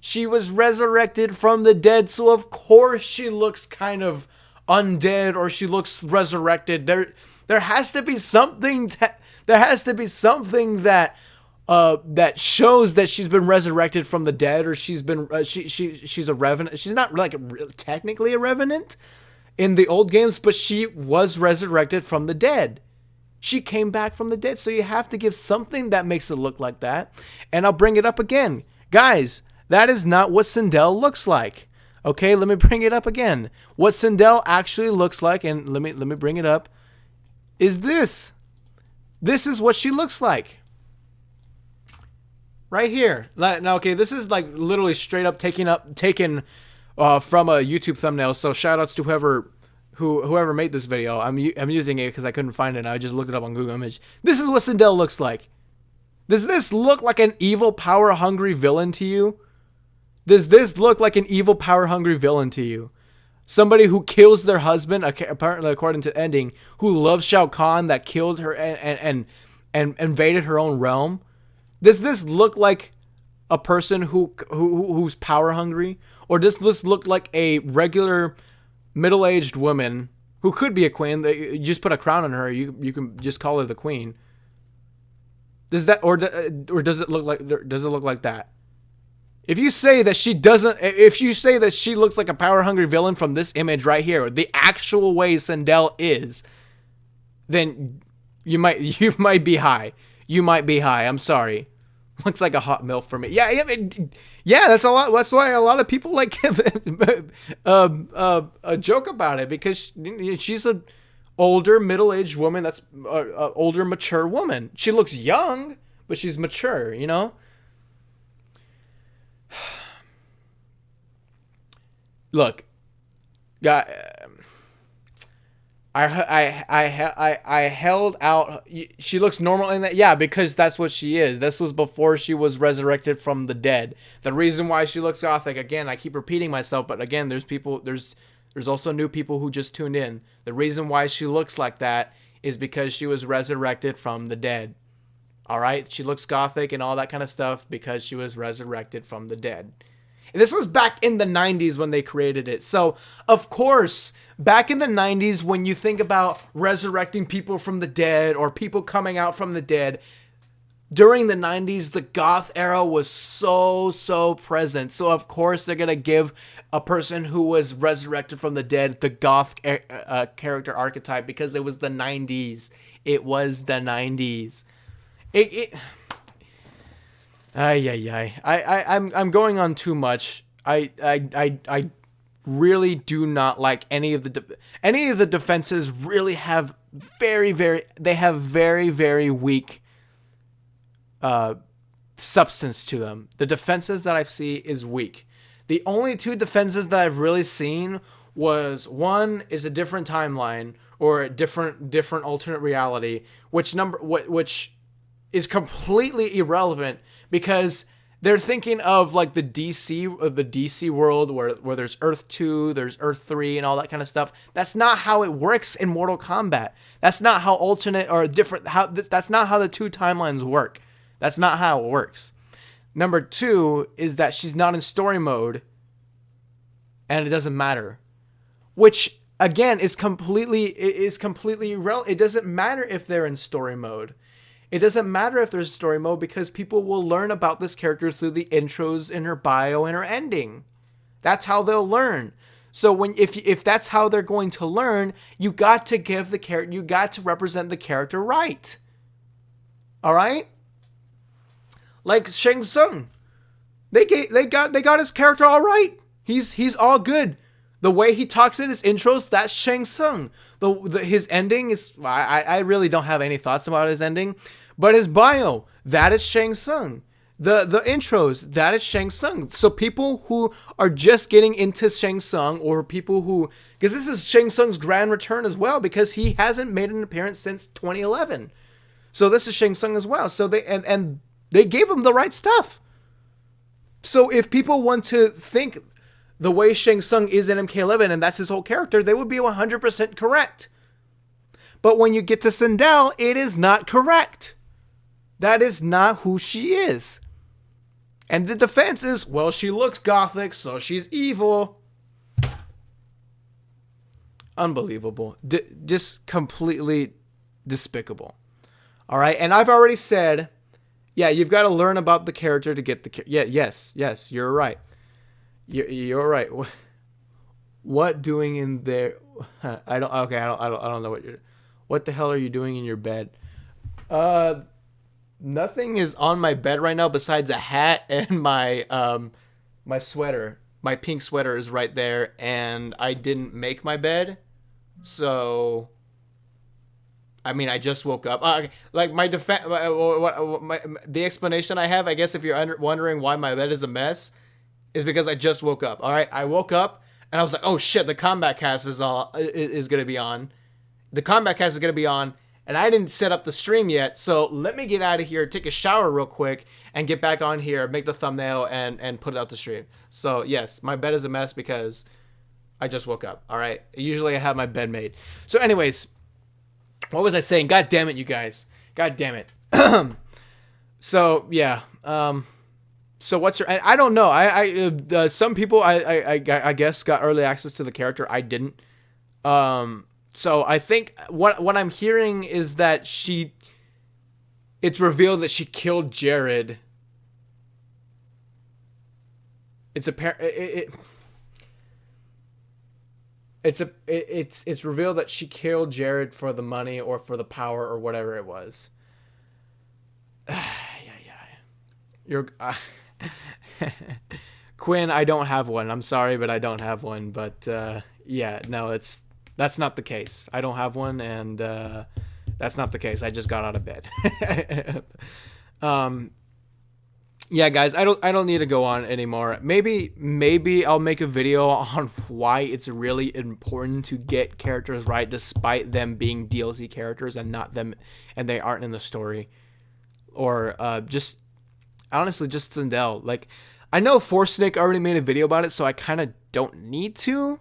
She was resurrected from the dead, so of course she looks kind of undead, or she looks resurrected. There has to be something. There has to be something that shows that she's been resurrected from the dead, or she's been she's a revenant. She's not like technically a revenant in the old games, but she was resurrected from the dead. She came back from the dead, so you have to give something that makes it look like that. And I'll bring it up again, guys. That is not what Sindel looks like. Okay, let me bring it up again. What Sindel actually looks like, and let me bring it up, is this. This is what she looks like. Right here. Now, okay, this is like literally straight up taken from a YouTube thumbnail. So shout outs to whoever made this video. I'm using it because I couldn't find it. I just looked it up on Google Image. This is what Sindel looks like. Does this look like an evil, power-hungry villain to you? Does this look like an evil, power-hungry villain to you? Somebody who kills their husband, apparently according to the ending, who loves Shao Kahn, that killed her and invaded her own realm? Does this look like a person who's power-hungry? Or does this look like a regular middle-aged woman who could be a queen? You just put a crown on her, you can just call her the queen. Does that or does it look like that? If you say that she looks like a power-hungry villain from this image right here, the actual way Sindel is, then you might be high. You might be high. I'm sorry. Looks like a hot milk for me. Yeah. That's a lot. That's why a lot of people like a joke about it, because she's a older middle-aged woman. That's a older, mature woman. She looks young, but she's mature. You know. Look, I held out. She looks normal in that, yeah, because that's what she is. This was before she was resurrected from the dead. The reason why she looks gothic, again, I keep repeating myself, but again, there's also new people who just tuned in. The reason why she looks like that is because she was resurrected from the dead. All right, she looks gothic and all that kind of stuff because she was resurrected from the dead. And this was back in the 90s when they created it. So, of course, back in the 90s, when you think about resurrecting people from the dead or people coming out from the dead, during the 90s, the goth era was so present. So, of course, they're going to give a person who was resurrected from the dead the goth character archetype because it was the 90s. It was the 90s. I'm going on too much. I really do not like any of the defenses. Really have very weak substance to them. The defenses that I've seen is weak. The only two defenses that I've really seen was one is a different timeline or a different alternate reality, which is completely irrelevant because they're thinking of like the DC world where there's Earth 2, there's Earth 3 and all that kind of stuff. That's not how it works in Mortal Kombat. That's not how alternate or different that's not how the two timelines work. That's not how it works. Number 2 is that she's not in story mode and it doesn't matter. Which again is completely irrelevant. It doesn't matter if they're in story mode. It doesn't matter if there's story mode because people will learn about this character through the intros in her bio and her ending. That's how they'll learn. So if that's how they're going to learn, you got to represent the character right. All right? Like Shang Tsung. They got his character all right. He's all good. The way he talks in his intros, that's Shang Tsung. His ending is I really don't have any thoughts about his ending. But his bio, that is Shang Tsung. The intros, that is Shang Tsung. So people who are just getting into Shang Tsung or people who... Because this is Shang Tsung's grand return as well because he hasn't made an appearance since 2011. So this is Shang Tsung as well. So they gave him the right stuff. So if people want to think the way Shang Tsung is in MK11 and that's his whole character, they would be 100% correct. But when you get to Sindel, it is not correct. That is not who she is. And the defense is, well, she looks gothic, so she's evil. Unbelievable. Just completely despicable. All right, and I've already said, yeah, you've got to learn about the character to get the... Yes, you're right. You're right. What doing in there? I don't know what you're... What the hell are you doing in your bed? Nothing is on my bed right now besides a hat and my my sweater. My pink sweater is right there, and I didn't make my bed, so I mean I just woke up. Like my defense, the explanation I have, I guess, if you're wondering why my bed is a mess, is because I just woke up. All right, I woke up and I was like, oh shit, the Kombat Cast is gonna be on. The Kombat Cast is gonna be on. And I didn't set up the stream yet, so let me get out of here, take a shower real quick, and get back on here, make the thumbnail, and put it out the stream. So, yes, my bed is a mess because I just woke up, all right? Usually I have my bed made. So, anyways, what was I saying? God damn it, you guys. God damn it. So, yeah. So, what's your... I don't know. Some people, I guess, got early access to the character. I didn't. So I think what I'm hearing is that it's revealed that she killed Jared. It's revealed that she killed Jared for the money or for the power or whatever it was. You're Quinn, I don't have one. I'm sorry, but I don't have one. But yeah, no, that's not the case. I don't have one, and that's not the case. I just got out of bed. Yeah, guys, I don't need to go on anymore. Maybe I'll make a video on why it's really important to get characters right, despite them being DLC characters and not them, and they aren't in the story. Or just honestly, just Sindel. Like, I know Force Snake already made a video about it, so I kind of don't need to.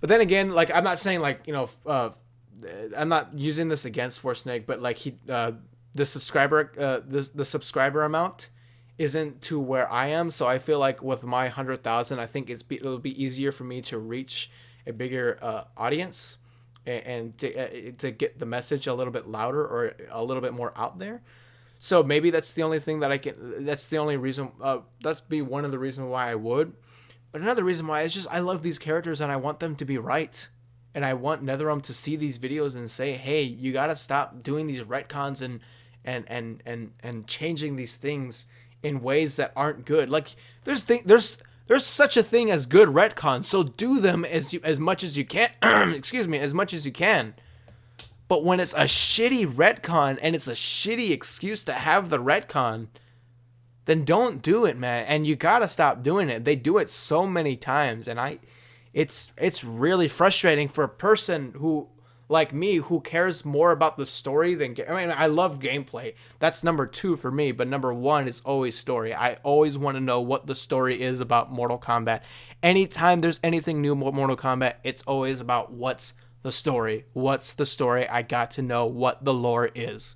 But then again, like, I'm not saying, like, you know, I'm not using this against Force Snake, but like the subscriber amount isn't to where I am. So I feel like with my 100,000, I think it'll be easier for me to reach a bigger audience and to get the message a little bit louder or a little bit more out there. So maybe that's the only thing that I can. That's the only reason. That's be one of the reasons why I would. But another reason why is just I love these characters and I want them to be right. And I want NetherRealm to see these videos and say, hey, you gotta stop doing these retcons and changing these things in ways that aren't good. Like there's such a thing as good retcons, so do them as much as you can. Excuse me, as much as you can. But when it's a shitty retcon and it's a shitty excuse to have the retcon, then don't do it, man. And you gotta stop doing it. They do it so many times, and it's really frustrating for a person who, like me, who cares more about the story than I love gameplay. That's number 2 for me, but number 1 is always story. I always want to know what the story is about Mortal Kombat. Anytime there's anything new about Mortal Kombat, it's always about what's the story. What's the story? I got to know what the lore is.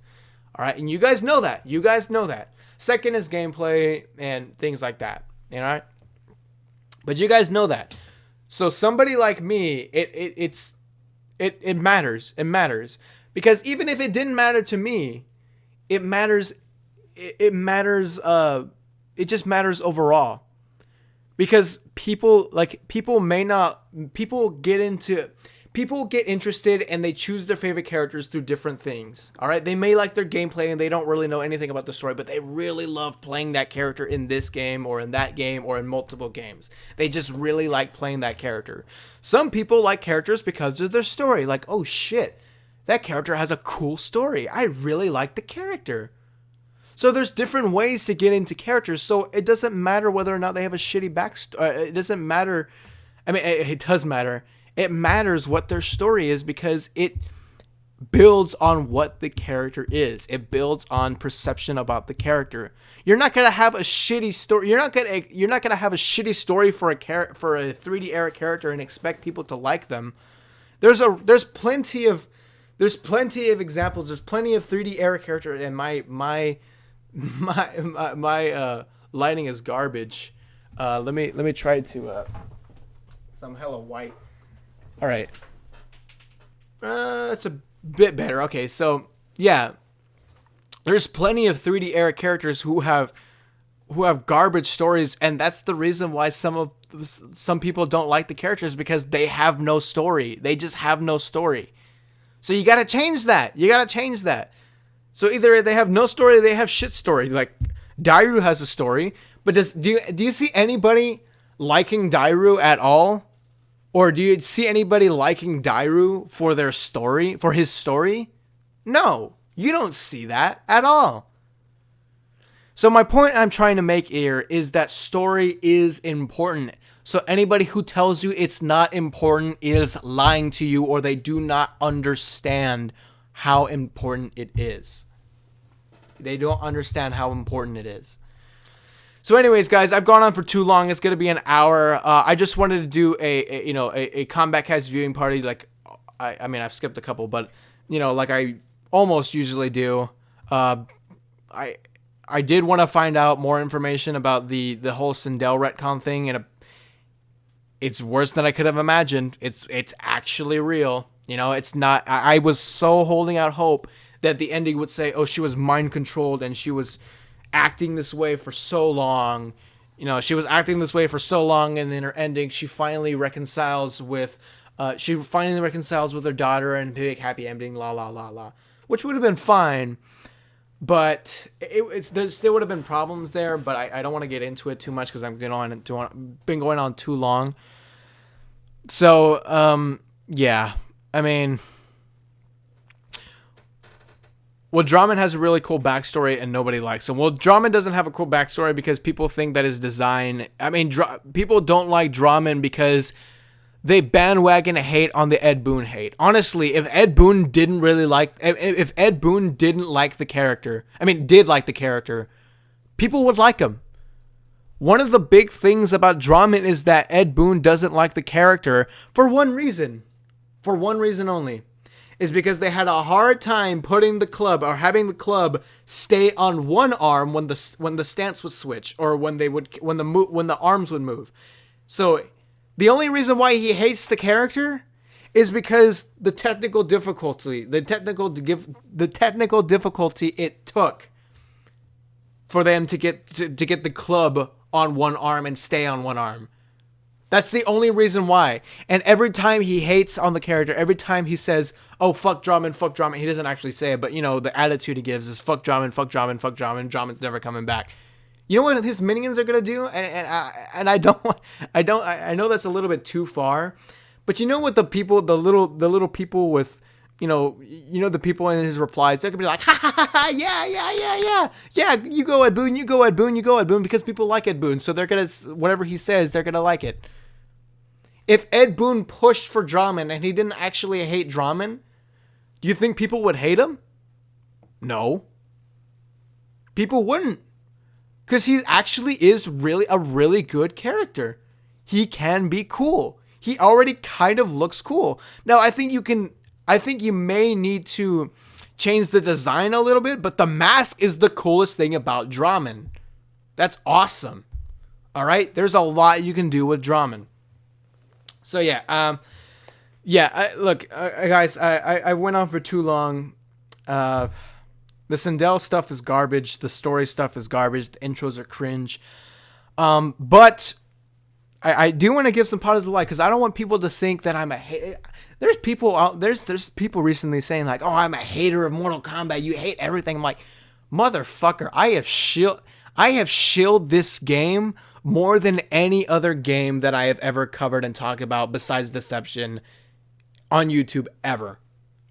All right, and you guys know that. You guys know that. Second is gameplay and things like that. You know, but you guys know that. So somebody like me, it matters. It matters because even if it didn't matter to me, it matters. It matters. It just matters overall because people get interested and they choose their favorite characters through different things. All right. They may like their gameplay and they don't really know anything about the story, but they really love playing that character in this game or in that game or in multiple games. They just really like playing that character. Some people like characters because of their story. Like, oh shit, that character has a cool story. I really like the character. So there's different ways to get into characters. So it doesn't matter whether or not they have a shitty backstory. It doesn't matter. I mean, it does matter. It matters what their story is because it builds on what the character is. It builds on perception about the character. You're not gonna have a shitty story. You're not gonna have a shitty story for a 3D era character and expect people to like them. There's plenty of examples. There's plenty of 3D era characters, and my lighting is garbage. Let me try to. I'm hella white. All right. That's a bit better. Okay, so yeah, there's plenty of 3D era characters who have garbage stories, and that's the reason why some people don't like the characters because they have no story. They just have no story. So you gotta change that. So either they have no story, or they have shit story. Like Dairu has a story, but do you see anybody liking Dairu at all? Or do you see anybody liking Dairu for their story, for his story? No, you don't see that at all. So my point I'm trying to make here is that story is important. So anybody who tells you it's not important is lying to you, or they do not understand how important it is. They don't understand how important it is. So anyways, guys, I've gone on for too long. It's going to be an hour. I just wanted to do a Kombat Cast viewing party. Like, I mean, I've skipped a couple, but, like I almost usually do. I did want to find out more information about the whole Sindel retcon thing, and it's worse than I could have imagined. It's actually real. It's not. I was so holding out hope that the ending would say, oh, she was mind controlled and she was acting this way for so long. She was acting this way for so long, and then her ending, she finally reconciles with her daughter and big happy ending, la la la la, which would have been fine, but there still would have been problems there. But I don't want to get into it too much because been going on too long. So yeah, I mean, well, Draman has a really cool backstory and nobody likes him. Well, Draman doesn't have a cool backstory because people think that his design... I mean, people don't like Draman because they bandwagon hate on the Ed Boon hate. Honestly, if Ed Boon didn't like the character... I mean, did like the character, people would like him. One of the big things about Draman is that Ed Boon doesn't like the character for one reason. For one reason only. is because they had a hard time putting the club or having the club stay on one arm when the stance would switch or when the arms would move. So the only reason why he hates the character is because the technical difficulty it took for them to get the club on one arm and stay on one arm. That's the only reason why. And every time he hates on the character, every time he says, "Oh, fuck Drummond," he doesn't actually say it, but the attitude he gives is fuck Drummond, Drummond's never coming back. You know what his minions are gonna do? And I know that's a little bit too far, but you know what the little people with the people in his replies, they're gonna be like, ha ha ha ha, yeah, you go Ed Boon, because people like Ed Boon, so they're gonna, whatever he says, they're gonna like it. If Ed Boon pushed for Drummond and he didn't actually hate Drummond, do you think people would hate him? No. People wouldn't. Because he actually is really a really good character. He can be cool. He already kind of looks cool. Now, I think you may need to change the design a little bit, but the mask is the coolest thing about Drummond. That's awesome. All right? There's a lot you can do with Drummond. So, yeah. Look, guys, I went on for too long. The Sindel stuff is garbage. The story stuff is garbage. The intros are cringe. But I do want to give some positive light because I don't want people to think that I'm a hater. There's people out there's people recently saying like, "Oh, I'm a hater of Mortal Kombat. You hate everything." I'm like, motherfucker, I have shilled this game more than any other game that I have ever covered and talked about besides Deception on YouTube ever.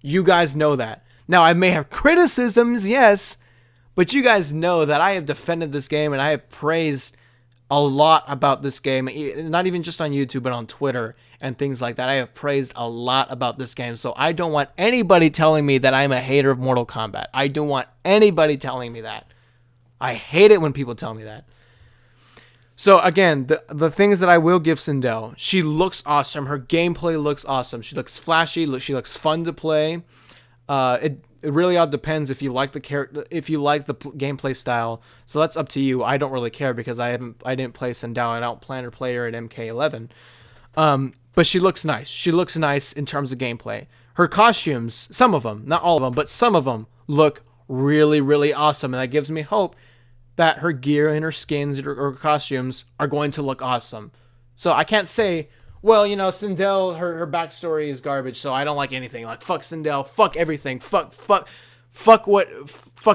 You guys know that. Now, I may have criticisms, yes, but you guys know that I have defended this game and I have praised a lot about this game, not even just on YouTube, but on Twitter and things like that. I have praised a lot about this game, so I don't want anybody telling me that I'm a hater of Mortal Kombat. I don't want anybody telling me that. I hate it when people tell me that. So again, the things that I will give Sindel, she looks awesome. Her gameplay looks awesome. She looks flashy. She looks fun to play. It really all depends if you like the character, if you like the gameplay style. So that's up to you. I don't really care because I didn't play Sindel and I don't plan to play her at MK11. But she looks nice. She looks nice in terms of gameplay. Her costumes, some of them, not all of them, but some of them look really, really awesome, and that gives me hope that her gear and her skins or costumes are going to look awesome. So I can't say, well, Sindel, her backstory is garbage, so I don't like anything. Like, fuck Sindel, fuck everything, fuck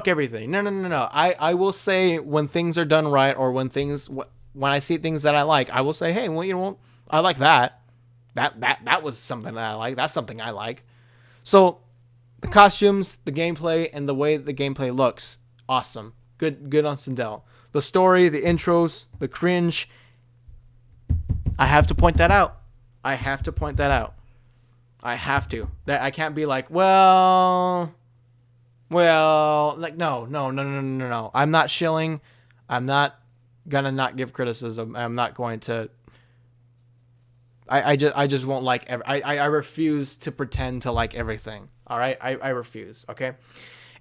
everything. No. I will say when things are done right, or when I see things that I like, I will say, hey, well, I like that. That was something that I like. That's something I like. So the costumes, the gameplay, and the way the gameplay looks, awesome. Good on Sindel. The story, the intros, the cringe. I have to point that out. I have to. I can't be like, well, like, no. I'm not shilling. I'm not gonna not give criticism. I'm not going to. I just won't like. I refuse to pretend to like everything. All right, I refuse. Okay.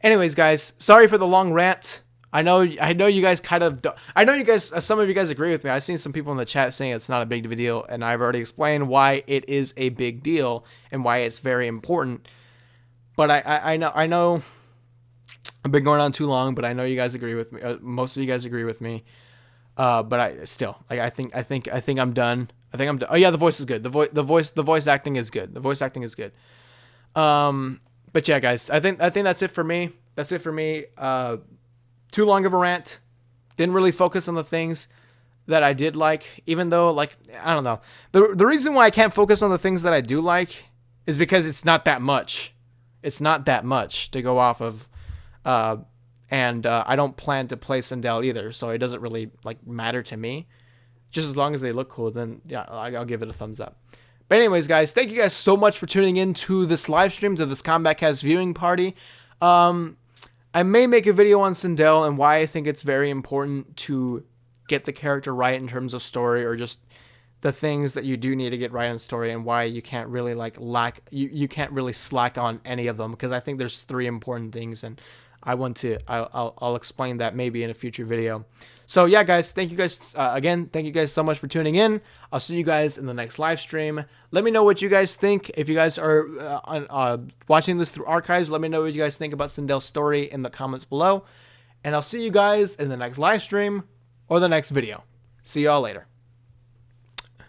Anyways, guys, sorry for the long rant. I know you guys kind of. Some of you guys agree with me. I've seen some people in the chat saying it's not a big deal, and I've already explained why it is a big deal and why it's very important. But I know I've been going on too long, but I know you guys agree with me. Most of you guys agree with me. But I still, like, I think I'm done. Oh yeah, the voice is good. The voice acting is good. But yeah, guys, I think that's it for me. Too long of a rant. Didn't really focus on the things that I did like, even though, like, I don't know. The reason why I can't focus on the things that I do like is because it's not that much. It's not that much to go off of. And I don't plan to play Sindel either, so it doesn't really, like, matter to me. Just as long as they look cool, then yeah, I'll give it a thumbs up. But anyways, guys, thank you guys so much for tuning in to this live stream, to this Kombat Cast viewing party. I may make a video on Sindel and why I think it's very important to get the character right in terms of story, or just the things that you do need to get right in the story and why you can't really you can't really slack on any of them, because I think there's 3 important things, and I'll explain that maybe in a future video. So yeah, guys, thank you guys again. Thank you guys so much for tuning in. I'll see you guys in the next live stream. Let me know what you guys think. If you guys are watching this through archives, let me know what you guys think about Sindel's story in the comments below. And I'll see you guys in the next live stream or the next video. See y'all later.